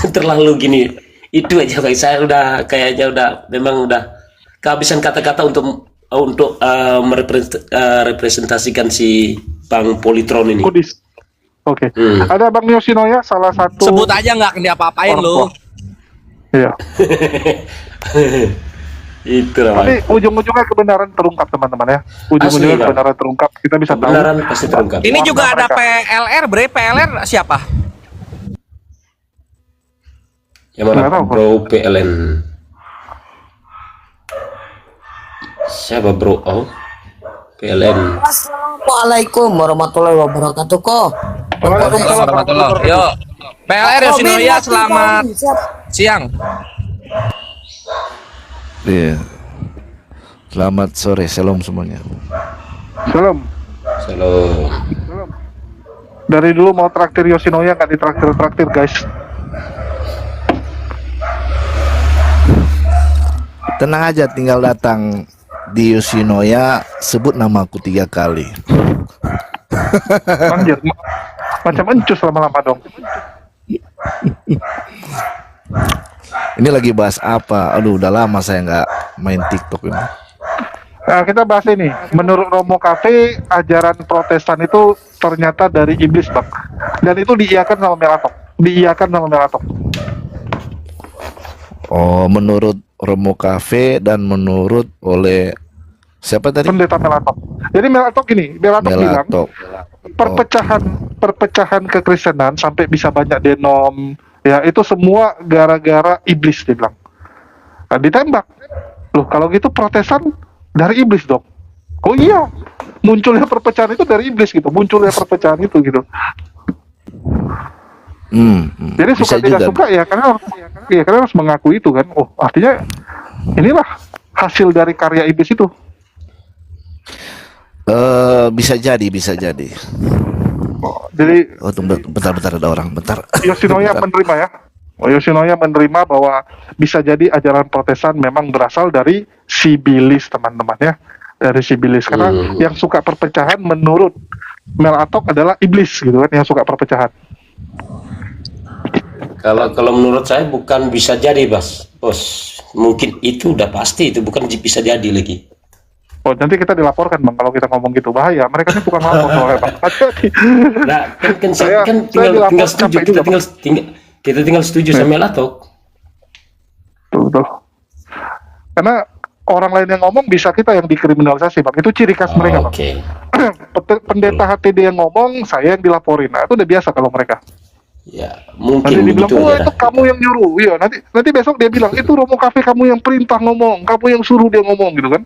terlalu gini. Itu aja bang, saya udah kayaknya memang udah kehabisan kata-kata untuk merepresentasikan si Bang Politron ini. Kudis. Oke. Ada Bang Yoshinoya salah satu. Sebut aja nggak diapa-apain lu. Iya. Itulah Tapi bang. ujung-ujungnya kebenaran terungkap teman-teman ya. Ujung-ujungnya Asli, Bang. kebenaran terungkap. Kita bisa tahu. Kebenaran pasti terungkap. Ini juga Warna ada mereka. PLR siapa? Yang mana Nggak tahu, bro PLN? Siapa bro? Oh, PLN. Assalamualaikum warahmatullahi wabarakatuh kok. Waalaikumsalam warahmatullahi wabarakatuh. Yo, PLR Yoshinoya selamat siang. Iya. Selamat sore, shalom semuanya. Salam. Shalom. Dari dulu mau traktir Yoshinoya nggak ditraktir guys. Tenang aja, tinggal datang di Yoshinoya, sebut namaku 3 kali. Anjir, macam encus lama-lama dong. Ini lagi bahas apa? Aduh, udah lama saya nggak main TikTok ini. Nah, kita bahas ini. Menurut Romo Cafe, ajaran Protestan itu ternyata dari iblis, Bang. Dan itu diiyakan sama Melatok. Oh, menurut Romo Cafe dan menurut oleh siapa tadi? Pendeta Melatok. Jadi Melatok bilang Melatok. perpecahan kekristenan sampai bisa banyak denom, ya itu semua gara-gara iblis dia bilang. Nah, ditembak. Loh, kalau gitu Protestan dari iblis dong. Oh iya, munculnya perpecahan itu dari iblis gitu. Gitu. Jadi suka bisa tidak juga. suka ya karena harus mengakui itu kan. Oh, artinya inilah hasil dari karya iblis itu. Bisa jadi. Oh, jadi Oh, tunggu, bentar ada orang, bentar. Yoshinoya Bentar. menerima ya. Yoshinoya menerima bahwa bisa jadi ajaran Protestan memang berasal dari Sibilis, teman-teman ya. Dari Sibilis karena yang suka perpecahan menurut Melatok adalah iblis gitu kan, yang suka perpecahan. Kalau menurut saya bukan bisa jadi bos. Mungkin itu udah pasti, itu bukan bisa jadi lagi. Oh, nanti kita dilaporkan Bang kalau kita ngomong gitu, bahaya. Mereka ini bukan lapor soalnya Bang. Hati-hati. Nah, Saya tinggal dilaporkan setuju, sampai juga, kita tinggal setuju sama Melatok. Betul. Karena orang lain yang ngomong bisa kita yang dikriminalisasi Bang. Itu ciri khas mereka Bang. Oke. Pendeta HTD yang ngomong, saya yang dilaporin. Nah, itu udah biasa kalau mereka. Ya, Nanti mungkin dibilang, begitu oh aja itu dah. kamu yang nyuruh. Iya, nanti besok dia bilang, itu Romo Cafe kamu yang perintah ngomong, kamu yang suruh dia ngomong gitu kan.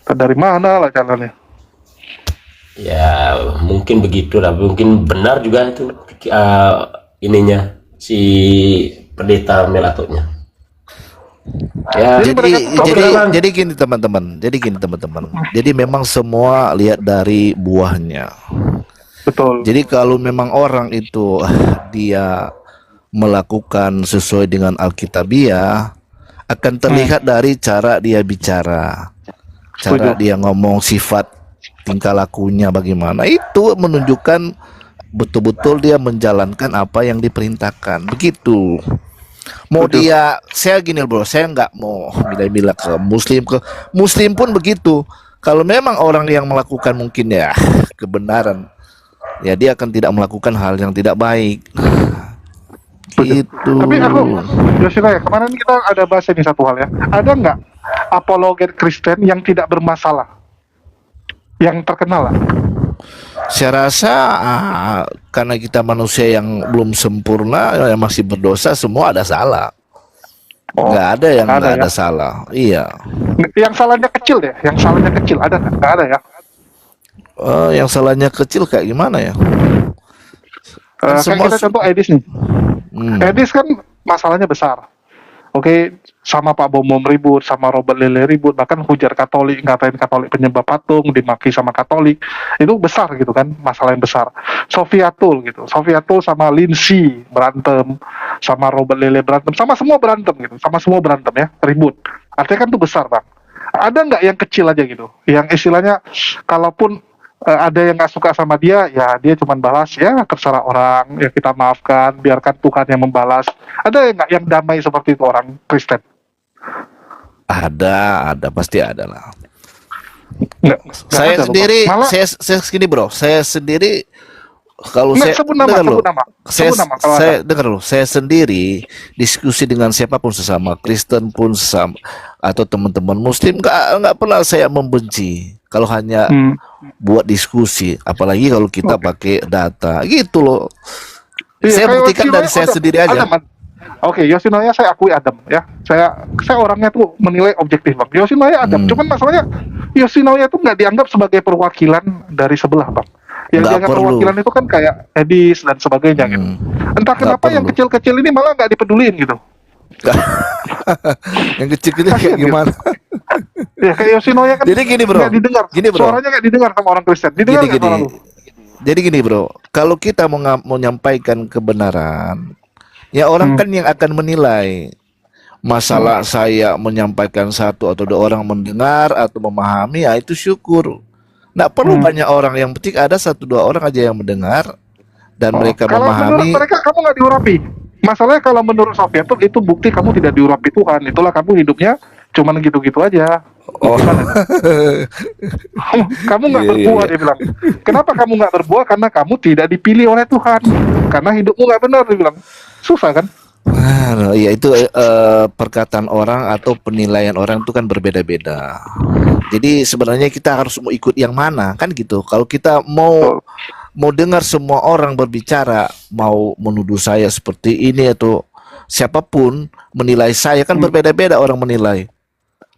Dari mana lah jalannya? Ya, mungkin begitu lah. Mungkin benar juga itu ininya si pendeta Melatoknya. Ya, Jadi gini teman-teman. Jadi memang semua lihat dari buahnya. Betul. Jadi kalau memang orang itu dia melakukan sesuai dengan Alkitabiah, akan terlihat dari cara dia bicara, cara dia ngomong, sifat tingkah lakunya bagaimana. Itu menunjukkan betul-betul dia menjalankan apa yang diperintahkan. Begitu. Mau dia, saya gini bro, saya nggak mau bila-bila ke Muslim pun begitu. Kalau memang orang yang melakukan mungkin ya kebenaran, ya dia akan tidak melakukan hal yang tidak baik. Gitu. Tapi aku, Yoshinoya, kemarin kita ada bahas ini satu hal ya. apologet Kristen yang tidak bermasalah, yang terkenal lah? Saya rasa karena kita manusia yang belum sempurna, yang masih berdosa, semua ada salah. Nggak ada yang nggak ada salah. Iya. Yang salahnya kecil deh, yang salahnya kecil ada nggak? Nggak ada ya? Yang salahnya kecil kayak gimana ya? Kayak kita contoh Edis nih. Edis kan masalahnya besar. Oke, sama Pak Bom ribut, sama Robert Lele ribut, bahkan hujar Katolik, ngatain Katolik penyembah patung, dimaki sama Katolik, itu besar gitu kan, masalah yang besar. Sofiatul gitu, Sofiatul sama Lindsay berantem, sama Robert Lele berantem, sama semua berantem gitu, sama semua berantem ya, ribut. Artinya kan itu besar bang. Ada nggak yang kecil aja gitu, yang istilahnya, kalaupun ada yang nggak suka sama dia, ya dia cuma balas, ya terserah orang, ya kita maafkan, biarkan Tuhan yang membalas. Ada nggak yang damai seperti itu orang Kristen? Ada, pasti ada lah. Nggak Saya ada, sendiri, malah saya segini bro, saya sendiri kalau nggak, saya sebut nama, dengar sebut loh, nama, saya sebut nama kalau saya ada. dengar loh, saya sendiri diskusi dengan siapapun sesama Kristen pun sesama atau teman-teman Muslim, nggak pernah saya membenci kalau hanya buat diskusi, apalagi kalau kita pakai data gitu loh. Iya, Saya kayak buktikan dari Yoshinoya saya Adam. sendiri aja. Oke, Yoshinoya saya akui Adam ya. Saya orangnya tuh menilai objektif bang. Yoshinoya Adam. Cuman masalahnya Yoshinoya tuh nggak dianggap sebagai perwakilan dari sebelah bang. Yang Nggak dianggap perlu. perwakilan itu kan kayak Edis dan sebagainya gitu. Entah Nggak kenapa yang perlu. kecil-kecil ini malah nggak dipeduliin gitu. Yang kecil-kecil kayak Kasian gitu. gimana? Ya kayak Yoshinoya kan Jadi gini, bro. nggak didengar. Gini, bro. Suaranya nggak didengar sama orang Kristen. Didengar nggak suara lu? Jadi gini bro, kalau kita mau menyampaikan kebenaran, ya orang kan yang akan menilai. Masalah saya menyampaikan satu atau dua orang mendengar atau memahami, ya itu syukur. Nggak perlu banyak orang, yang penting ada satu dua orang aja yang mendengar dan mereka Kalau menurut memahami. mereka kamu nggak diurapi. Masalahnya kalau menurut Sofia tuh itu bukti kamu tidak diurapi Tuhan. Itulah kamu hidupnya cuman gitu-gitu aja. Oh, Kamu nggak Iya, berbuah, iya. dia bilang. Kenapa kamu nggak berbuah? Karena kamu tidak dipilih oleh Tuhan. Karena hidupmu nggak benar, dia bilang. Susah kan? ya itu perkataan orang atau penilaian orang itu kan berbeda-beda. Jadi sebenarnya kita harus mau ikut yang mana kan gitu. Kalau kita mau dengar semua orang berbicara, mau menuduh saya seperti ini atau siapapun menilai saya kan berbeda-beda orang menilai.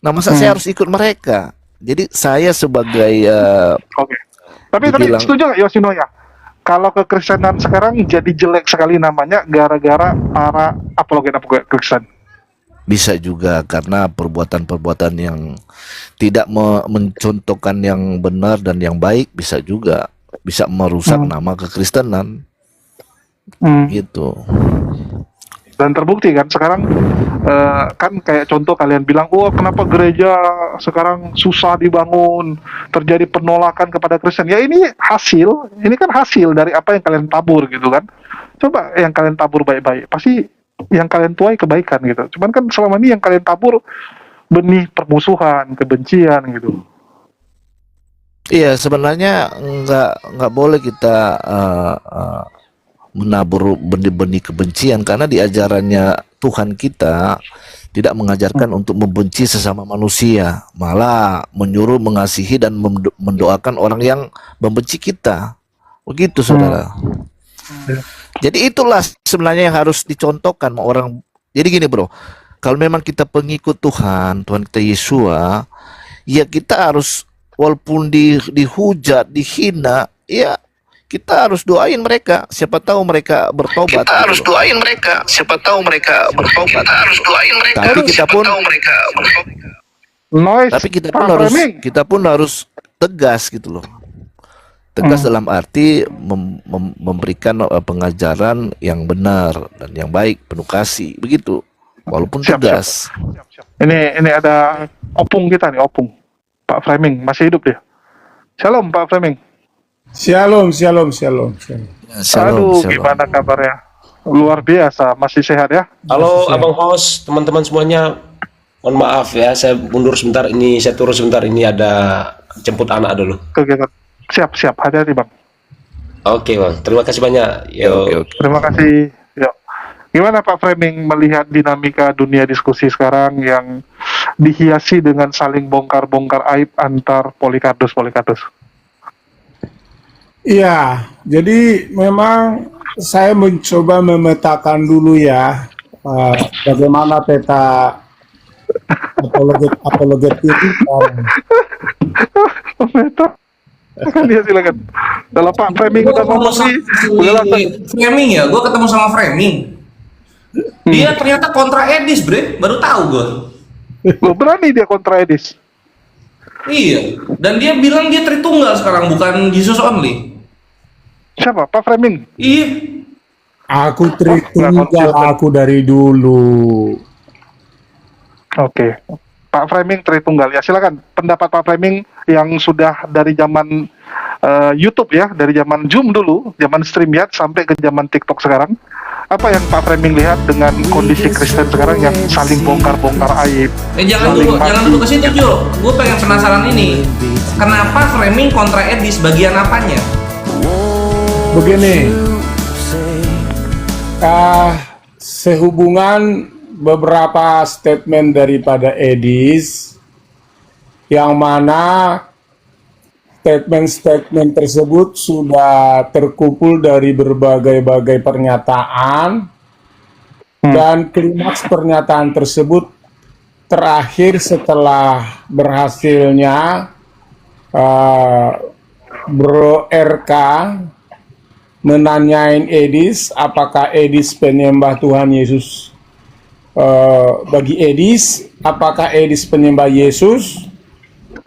Nah masa saya harus ikut mereka? Jadi saya sebagai Oke. Tapi dibilang- setuju nggak Yoshinoya? Kalau kekristenan sekarang jadi jelek sekali namanya gara-gara para apologet Kristen. bisa juga karena perbuatan-perbuatan yang tidak mencontohkan yang benar dan yang baik, bisa juga bisa merusak nama kekristenan gitu. Dan terbukti kan sekarang kan kayak contoh kalian bilang, oh kenapa gereja sekarang susah dibangun, terjadi penolakan kepada Kristen. Ya ini kan hasil dari apa yang kalian tabur gitu kan. Coba yang kalian tabur baik-baik, pasti yang kalian tuai kebaikan gitu. Cuman kan selama ini yang kalian tabur benih permusuhan, kebencian gitu. Iya sebenarnya nggak boleh kita menabur benih-benih kebencian, karena di ajarannya Tuhan kita tidak mengajarkan untuk membenci sesama manusia, malah menyuruh mengasihi dan mendoakan orang yang membenci kita. Begitu saudara. Jadi itulah sebenarnya yang harus dicontohkan sama orang. Jadi gini bro, kalau memang kita pengikut Tuhan kita Yesua, ya kita harus walaupun dihujat, dihina, ya kita harus doain mereka. Siapa tahu mereka bertobat. Kita harus doain mereka. Siapa tahu mereka bertobat. Kita harus doain mereka. Tapi kita Siapa pun- tahu mereka bertobat. Noise. Tapi kita Pak pun harus Framing. tegas gitu loh. Tegas dalam arti memberikan pengajaran yang benar dan yang baik, penuh kasih, begitu. Walaupun Siap, tegas. Ini ada opung kita nih, opung. Pak Framing masih hidup dia. Shalom Pak Framing. Shalom, shalom, shalom, shalom. Aduh, gimana kabarnya? Luar biasa, masih sehat ya? Halo Abang Host, teman-teman semuanya. Mohon maaf ya, saya mundur sebentar ini, saya turun sebentar ini, ada jemput anak dulu. Kegiatan. Siap, hati-hati Bang. Oke Bang, terima kasih banyak. Yo. Terima kasih. Yuk. Gimana Pak Framing melihat dinamika dunia diskusi sekarang yang dihiasi dengan saling bongkar-bongkar aib antar Polikarpus. Iya, jadi memang saya mencoba memetakan dulu ya bagaimana peta apologet itu. Kan dia silakan. Kalau Pak Framing udah ngomong sih, udahlah. Framing ya, gue ketemu sama Framing. Dia ternyata kontra Edis, bre. Baru tahu gue. Loh, berani dia kontra Edis. Iya. Dan dia bilang dia Tritunggal sekarang, bukan Jesus only. Siapa? Pak Framing? Iya. Aku Tritunggal, aku dari dulu. Oke. Pak Framing Tritunggal ya, silakan pendapat Pak Framing yang sudah dari zaman YouTube ya, dari zaman Zoom dulu, zaman StreamYard sampai ke zaman TikTok sekarang. Apa yang Pak Framing lihat dengan kondisi Kristen sekarang yang saling bongkar-bongkar aib? Jangan dulu ke situ, Jo. Gue pengen penasaran ini. Kenapa Framing kontra Edis, bagian apanya? Begini, sehubungan beberapa statement daripada Edis, yang mana statement-statement tersebut sudah terkumpul dari berbagai-bagai pernyataan, dan klimaks pernyataan tersebut terakhir setelah berhasilnya Bro RK menanyain Edis apakah Edis penyembah Tuhan Yesus. Bagi Edis, apakah Edis penyembah Yesus?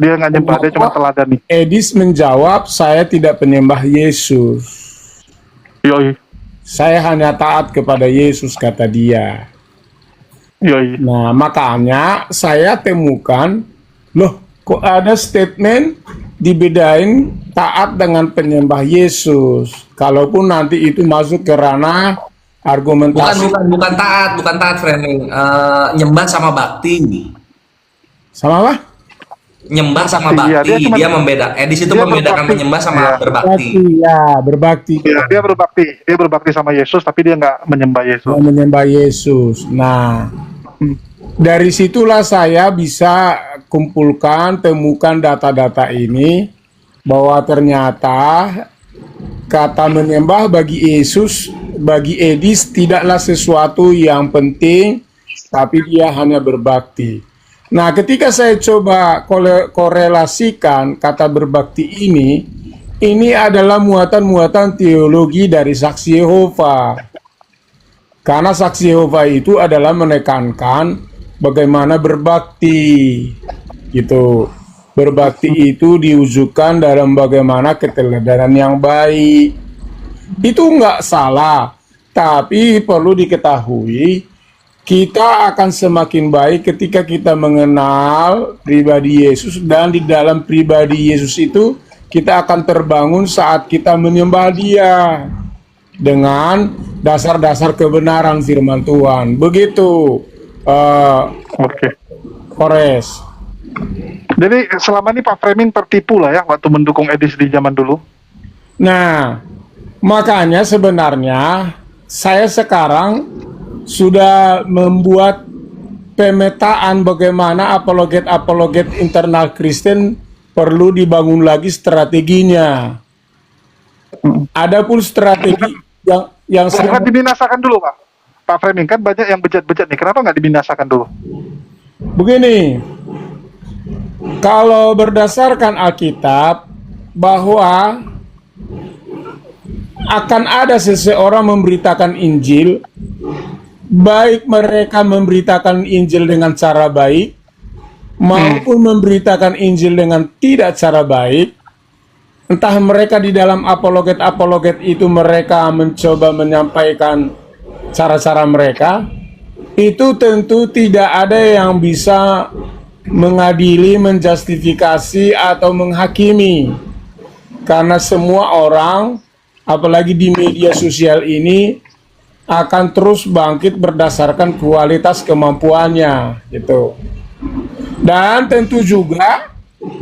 Dia nggak nyembah, dia cuma teladani. Edis menjawab, saya tidak penyembah Yesus. Yoi. Saya hanya taat kepada Yesus, kata dia. Yoi. Nah, makanya saya temukan, loh, kok ada statement dibedain taat dengan penyembah Yesus. Kalaupun nanti itu masuk ke ranah argumentasi. Bukan taat Framing. Nyembah sama bakti. Sama apa? Nyembah sama Iya, bakti. Dia membedakan. Edis itu membedakan menyembah sama berbakti. Iya, berbakti. Ya, dia berbakti sama Yesus, tapi dia nggak menyembah Yesus. Menyembah Yesus. Nah, dari situlah saya bisa temukan data-data ini, bahwa ternyata kata menyembah bagi Yesus, bagi Edis tidaklah sesuatu yang penting, tapi dia hanya berbakti. Nah, ketika saya coba korelasikan kata berbakti ini adalah muatan-muatan teologi dari Saksi Yehova. Karena Saksi Yehova itu adalah menekankan bagaimana berbakti, gitu. Berbakti itu diwujudkan dalam bagaimana keteladanan yang baik. Itu nggak salah, tapi perlu diketahui kita akan semakin baik ketika kita mengenal pribadi Yesus, dan di dalam pribadi Yesus itu kita akan terbangun saat kita menyembah Dia dengan dasar-dasar kebenaran firman Tuhan. Begitu, Kores. Jadi selama ini Pak Framing tertipu lah ya waktu mendukung Edis di zaman dulu. Nah, makanya sebenarnya saya sekarang sudah membuat pemetaan bagaimana apologet internal Kristen perlu dibangun lagi strateginya. Ada pun strategi yang bukan dibinasakan dulu, Pak Framing, kan banyak yang bejat-bejat nih. Kenapa nggak dibinasakan dulu? Begini, kalau berdasarkan Alkitab, bahwa akan ada seseorang memberitakan Injil, baik mereka memberitakan Injil dengan cara baik, maupun memberitakan Injil dengan tidak cara baik. Entah mereka di dalam apologet itu mereka mencoba menyampaikan cara-cara mereka, itu tentu tidak ada yang bisa mengadili, menjustifikasi, atau menghakimi. Karena semua orang, apalagi di media sosial ini, akan terus bangkit berdasarkan kualitas kemampuannya, gitu. Dan tentu juga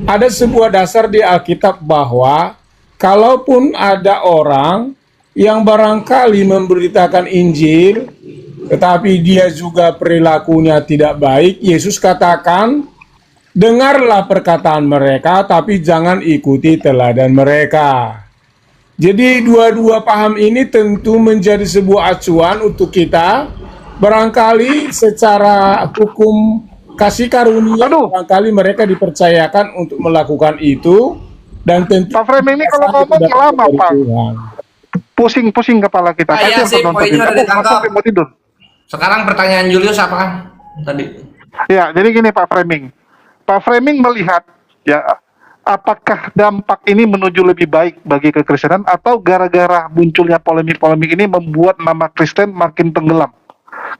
ada sebuah dasar di Alkitab bahwa kalaupun ada orang yang barangkali memberitakan Injil tetapi dia juga perilakunya tidak baik, Yesus katakan, dengarlah perkataan mereka, tapi jangan ikuti teladan mereka. Jadi dua-dua paham ini tentu menjadi sebuah acuan untuk kita. Barangkali secara hukum kasih karunia, barangkali mereka dipercayakan untuk melakukan itu, dan tentu Pak Frame ini kalau ngomong lama, Pak. Pusing-pusing kepala kita. Ah, iya sih, poinnya udah ditangkap. Mau tidur. Sekarang pertanyaan Julius apa tadi? Ya, jadi gini Pak Framing. Pak Framing melihat ya apakah dampak ini menuju lebih baik bagi kekristenan atau gara-gara munculnya polemik-polemik ini membuat nama Kristen makin tenggelam.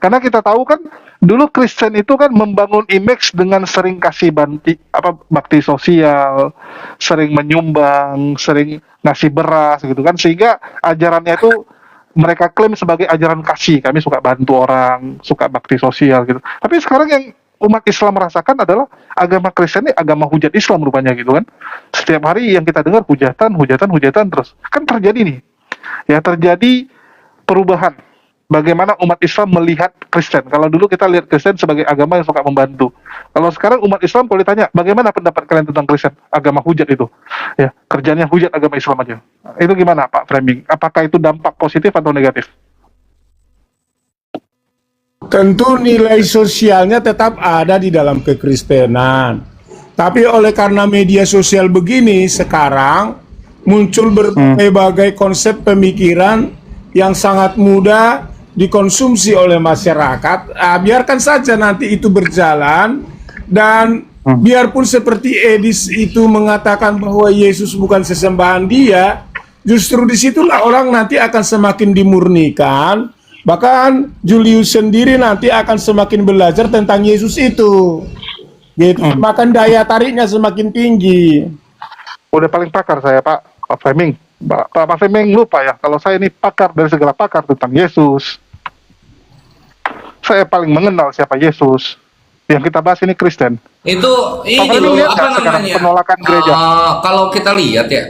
Karena kita tahu kan dulu Kristen itu kan membangun image dengan sering kasih bakti sosial, sering menyumbang, sering ngasih beras gitu kan, sehingga ajarannya itu mereka klaim sebagai ajaran kasih. Kami suka bantu orang, suka bakti sosial gitu. Tapi sekarang yang umat Islam merasakan adalah agama Kristen ini agama hujat Islam rupanya gitu kan. Setiap hari yang kita dengar hujatan terus. Kan terjadi nih. Ya terjadi perubahan. Bagaimana umat Islam melihat Kristen. Kalau dulu kita lihat Kristen sebagai agama yang suka membantu. Kalau sekarang umat Islam boleh tanya, bagaimana pendapat kalian tentang Kristen? Agama hujat itu. Ya, kerjanya hujat agama Islam aja. Itu gimana Pak Framing? Apakah itu dampak positif atau negatif? tentu nilai sosialnya tetap ada di dalam kekristenan. Tapi oleh karena media sosial begini, sekarang muncul berbagai konsep pemikiran yang sangat mudah dikonsumsi oleh masyarakat. Biarkan saja nanti itu berjalan, dan biarpun seperti Edis itu mengatakan bahwa Yesus bukan sesembahan dia, justru disitulah orang nanti akan semakin dimurnikan. Bahkan Julius sendiri nanti akan semakin belajar tentang Yesus itu, gitu. Makan daya tariknya semakin tinggi. Udah paling pakar saya Pak Fleming. Pak Fleming lupa ya, kalau saya ini pakar dari segala pakar tentang Yesus. Saya paling mengenal siapa Yesus. Yang kita bahas ini Kristen. Itu Pak ini Fleming loh, lihat apa nggak sekarang namanya? penolakan gereja? Kalau kita lihat ya,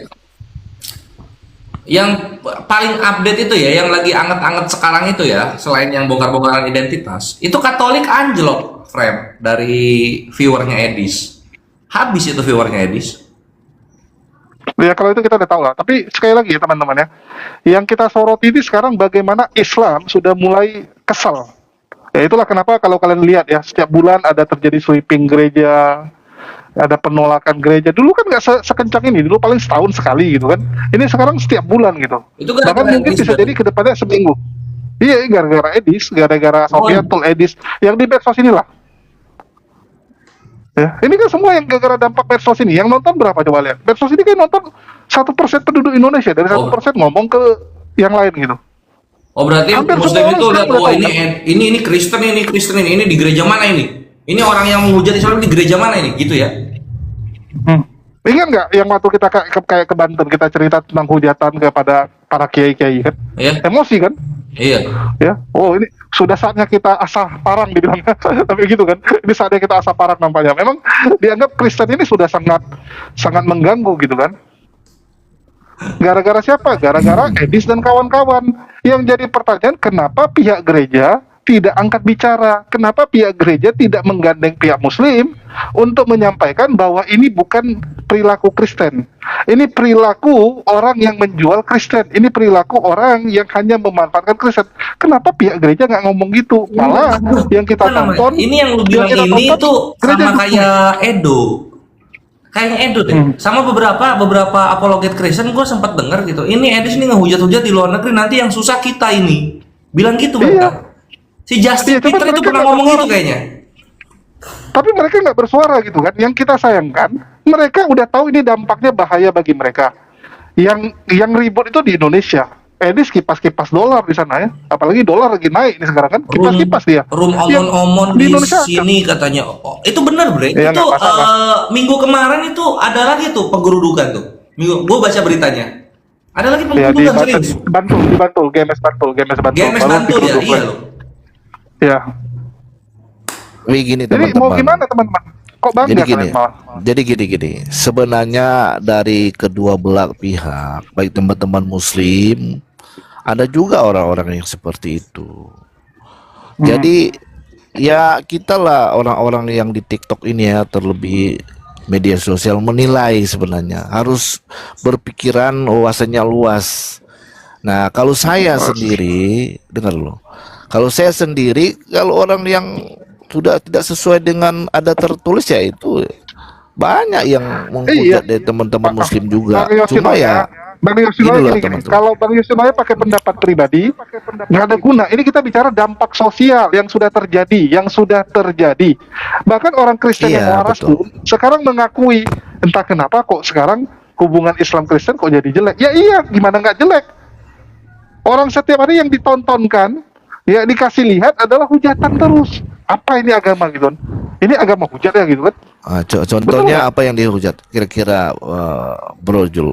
yang paling update itu ya, yang lagi anget-anget sekarang itu ya, selain yang bongkar-bongkaran identitas, itu Katolik anjlok, frame dari viewernya Edis. Habis itu viewernya Edis. Ya kalau itu kita udah tahu lah. Tapi sekali lagi ya teman-teman ya, yang kita soroti ini sekarang bagaimana Islam sudah mulai kesal. Ya itulah kenapa kalau kalian lihat ya, setiap bulan ada terjadi sweeping gereja, ada penolakan gereja. Dulu kan nggak sekencang ini, dulu paling setahun sekali gitu kan. Ini sekarang setiap bulan gitu. Itu Bahkan mungkin bisa jadi ke depannya seminggu. Iya, gara-gara Edis, gara-gara Sofiatul Edis, yang di medsos inilah. Ya, ini kan semua yang gara-gara dampak medsos ini. Yang nonton berapa coba lihat? Medsos ini kan nonton 1% penduduk Indonesia, dari 1% ngomong ke yang lain gitu. Oh berarti Hampir Muslim semua itu orang lihat, sekarang wah udah ini Kristen ini di gereja mana ini? Ini orang yang menghujat Islam di gereja mana ini? Gitu ya? Ingat nggak yang waktu kita kayak ke Banten, kita cerita tentang hujatan kepada para kiai-kiai kan? Iya. Emosi kan? Iya. Ya, oh ini sudah saatnya kita asah parang dibilang, tapi gitu kan? Ini saatnya kita asah parang nampaknya. Memang dianggap Kristen ini sudah sangat mengganggu gitu kan? Gara-gara siapa? Gara-gara Edis dan kawan-kawan. Yang jadi pertanyaan, kenapa pihak gereja tidak angkat bicara? Kenapa pihak gereja tidak menggandeng pihak Muslim untuk menyampaikan bahwa ini bukan perilaku Kristen, ini perilaku orang yang menjual Kristen, ini perilaku orang yang hanya memanfaatkan Kristen? Kenapa pihak gereja nggak ngomong gitu? Malah yang kita tonton, ini yang lu bilang ini tuh sama kayak Edo. Kayaknya Edo deh, sama beberapa apologet Kristen gue sempat dengar gitu. Ini Edis ini ngehujat-hujat di luar negeri, nanti yang susah kita ini. Bilang gitu mereka. Si Justin Peter itu pernah ngomong gitu kayaknya. Tapi mereka nggak bersuara gitu kan. Yang kita sayangkan, mereka udah tahu ini dampaknya bahaya bagi mereka. Yang ribut itu di Indonesia. Edis kipas-kipas dolar di sana ya. Apalagi dolar lagi naik nih sekarang kan. Kipas-kipas dia. Room omon-omon di sini katanya. Oh, itu benar bre. Ya, itu minggu kemarin itu ada lagi tuh penggerudukan tuh. Gue baca beritanya. Ada lagi penggerudukan serius. Di Bantul, GMS Bantul. GMS Bantul ya, iya loh. Ya. Begini Jadi teman-teman. mau gimana teman-teman? Kok bangga Jadi gini, kalian malah? jadi gini. Sebenarnya dari kedua belah pihak, baik teman-teman Muslim, ada juga orang-orang yang seperti itu. Jadi ya kita lah orang-orang yang di TikTok ini ya, terlebih media sosial, menilai sebenarnya harus berpikiran wawasannya luas. Nah, kalau saya sendiri, dengar dulu. Kalau saya sendiri, kalau orang yang sudah tidak sesuai dengan ada tertulis ya itu banyak yang menghujat dari teman-teman Muslim juga. Bang Cuma Yoshinoya, ya Bang Yoshinoya inilah gini, teman-teman. kalau Bang Yoshinoya pakai pendapat pribadi, nggak ada guna. Ini kita bicara dampak sosial yang sudah terjadi. Bahkan orang Kristen yang Iya, waras betul. pun sekarang mengakui, entah kenapa kok sekarang hubungan Islam Kristen kok jadi jelek. Ya iya, gimana nggak jelek? Orang setiap hari yang ditontonkan, ya dikasih lihat adalah hujatan terus. Apa ini agama gitu kan? Ini agama hujat ya gitu kan? Contohnya apa yang dihujat kira-kira, Bro Jul?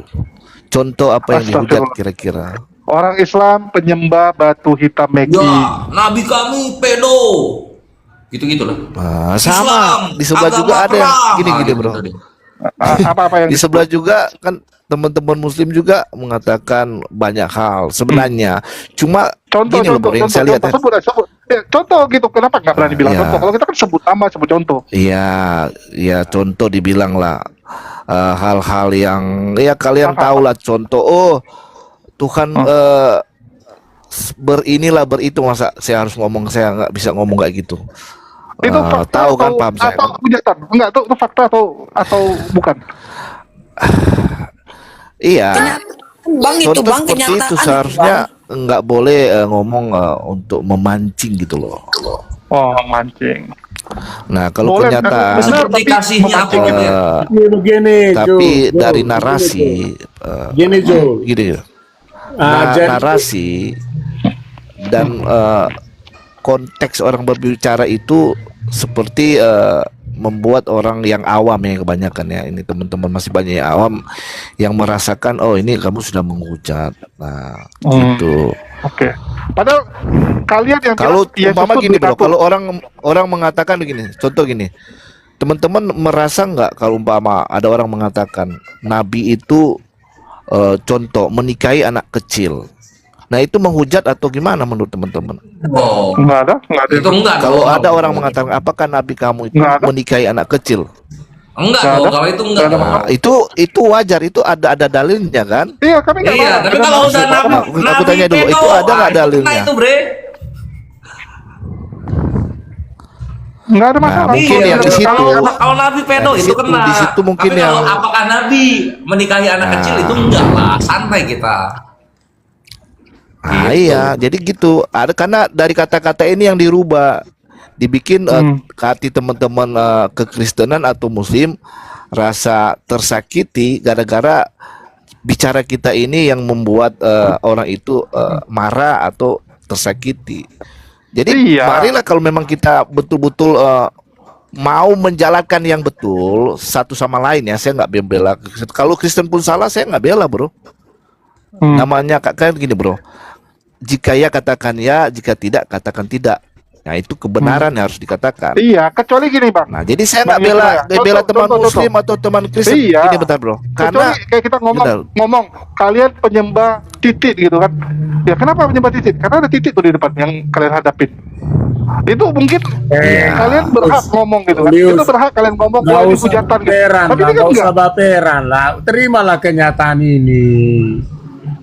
Contoh apa yang dihujat Astagfirullah. kira-kira? Orang Islam penyembah batu hitam Meki. Ya, nabi kami pedo. Gitu-gitu lah. Nah, Islam, sama di sebelah agama juga ada yang perang. gini-gini, Nah, Bro. gitu deh. Apa-apa yang Di sebelah juga kan teman-teman Muslim juga mengatakan banyak hal sebenarnya. Cuma contoh gini loh, Bro, yang saya lihat ya. sebut. Ya, contoh gitu. Kenapa nggak berani bilang Ya. contoh? Kalau kita kan sebut nama, sebut contoh. Iya, ya contoh dibilang lah, hal-hal yang ya kalian tahu lah, contoh. Oh, Tuhan berinilah beritu, masa saya harus ngomong, saya nggak bisa ngomong kayak gitu. Itu fakta Tahu kan, atau, paham saya atau kan? hujatan? Enggak, itu fakta atau bukan? Iya. Bang itu Contoh bang seperti itu kenyataan. seharusnya nggak boleh ngomong untuk memancing gitu loh. Oh, mancing. Nah, kalau Boleh, kenyataan benar, Seperti tapi kasihnya aku memancing gitu ya. Begini, tapi Jo, dari Jo, narasi Gini Jo, gini ya. jadi Narasi dan konteks orang berbicara itu seperti membuat orang yang awam, yang kebanyakan ya, ini teman-teman masih banyak yang awam yang merasakan, oh ini kamu sudah menghujat. Nah, gitu. Oke. Padahal kalian yang Kalau bilang, umpama Yesus gini, tuh Bro, diatur. kalau orang mengatakan begini, contoh gini, teman-teman merasa nggak kalau umpama ada orang mengatakan Nabi itu contoh menikahi anak kecil, nah itu menghujat atau gimana menurut teman-teman? Oh, Nggak ada. itu enggak. Kalau dong. ada orang mengatakan apakah Nabi kamu itu Nggak ada. menikahi anak kecil, Enggak Nggak dong, ada. kalau itu enggak. Nggak ada dong. nah, itu wajar, itu ada dalilnya kan? Iya, kami nggak Iya, marah. tapi Kita kalau marah. udah Aku nabi tanya dulu, pedo, itu ada nggak itu kena dalilnya? itu, Bre. Nggak ada Nah, masalah. mungkin Iya, yang di situ. kalau nabi pedo Nah, di itu situ- kena. di situ mungkin tapi kalau yang- apakah nabi menikahi anak Nah. kecil itu enggak lah, santai kita. Nah, Gitu. iya, jadi gitu. Ada karena dari kata-kata ini yang dirubah, dibikin ke hati teman-teman kekristenan atau Muslim rasa tersakiti gara-gara bicara kita ini yang membuat orang itu marah atau tersakiti. Jadi Iya. marilah kalau memang kita betul-betul mau menjalankan yang betul satu sama lain ya, saya nggak bela. Kalau Kristen pun salah, saya nggak bela, Bro. Namanya kan gini, Bro. Jika ya katakan ya, jika tidak katakan tidak. Nah, itu kebenaran yang harus dikatakan. Iya, kecuali gini, Bang. Nah, jadi saya Bang nggak bela Yusra, bela contoh, teman contoh, Muslim atau teman Kristen. Iya. Ini bentar, Bro. Karena Kecuali kayak kita Bentar. ngomong kalian penyembah titik gitu kan. Ya kenapa penyembah titik? Karena ada titik tuh di depan yang kalian hadapin. Itu mungkin kalian berhak ngomong gitu kan. Lius, Itu berhak kalian ngomong nggak bahwa ini usah hujatan gitu. baperan Tapi lah, ini kan nggak usah enggak. baperan lah. Terimalah kenyataan ini.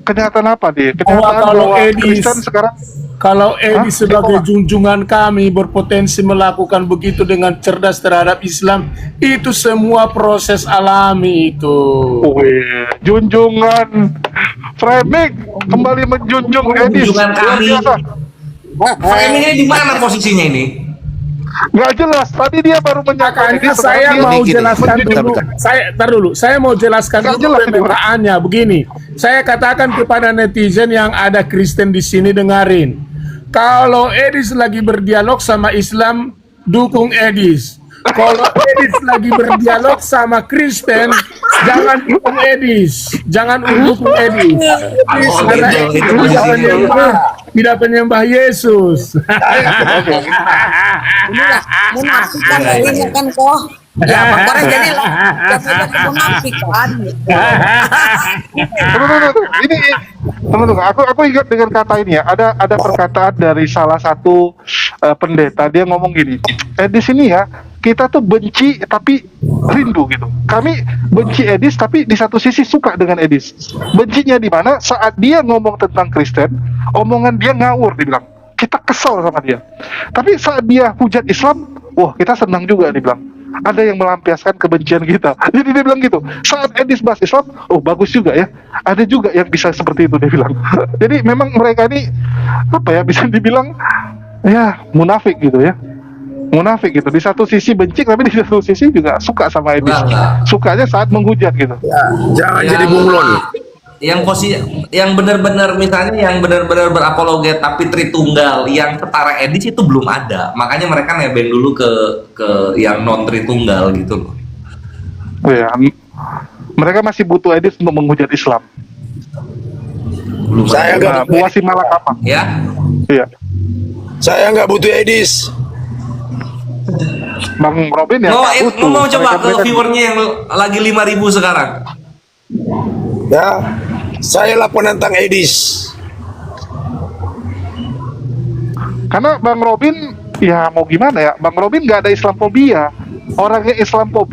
Kenyataan apa dia? Bahwa Kenyataan kalau bahwa Edis- Kristen sekarang Kalau Edi Hah? sebagai Sekolah. junjungan kami berpotensi melakukan begitu dengan cerdas terhadap Islam, itu semua proses alami itu. wih, junjungan framing kembali menjunjung Edis. Junjungan Luar kami. biasa. Framingnya di mana posisinya ini? Nggak jelas. Tadi dia baru menyatakan Makanya saya mau Gini, jelaskan bentar, dulu. bentar. Tar dulu. Saya mau jelaskan Nggak dulu jelas ini, Bang. pemetaannya. Begini, saya katakan kepada netizen yang ada Kristen di sini, dengarin. Kalau Edis lagi berdialog sama Islam, dukung Edis. Kalau Edis lagi berdialog sama Kristen, jangan dukung Edis. Jangan dukung Edis. Edis Oh, karena gitu. Edis Itu tidak posisinya. penyembah, tidak penyembah Yesus. Menafikan ini kan kok. Ya, makanya jadi lah. Jadi menafikan. Tunggu. Tunggu. Aku ingat dengan kata ini ya. Ada perkataan dari salah satu pendeta. Dia ngomong gini. Di sini ya, kita tuh benci tapi rindu gitu. Kami benci Edis tapi di satu sisi suka dengan Edis. Bencinya di mana? Saat dia ngomong tentang Kristen, omongan dia ngawur dibilang. Kita kesel sama dia. Tapi saat dia hujat Islam, wah kita senang juga dibilang. Ada yang melampiaskan kebencian kita. Jadi dia bilang gitu. Saat Edis bahas Islam, oh bagus juga ya. Ada juga yang bisa seperti itu dia bilang. Jadi memang mereka ini apa ya, bisa dibilang ya munafik gitu ya. Munafik gitu. Di satu sisi benci tapi di satu sisi juga suka sama Edis. Sukanya saat menghujat gitu. Jangan jadi bunglon. Yang benar-benar misalnya yang benar-benar berapologet tapi Tritunggal yang setara Edis itu belum ada. Makanya mereka nebeng dulu ke yang non Tritunggal gitu loh. Oh ya, mereka masih butuh Edis untuk menghujat Islam. Belum Saya ada. nggak Buasi Malakama. Ya. Iya. Saya nggak butuh Edis. Bang Robin ya Mau, nggak butuh. mau coba ke Mereka- viewernya yang lagi 5.000 sekarang. Ya, saya lah penentang Edis. Karena Bang Robin ya mau gimana ya, Bang Robin nggak ada Islamfobia. Orangnya Islamfobia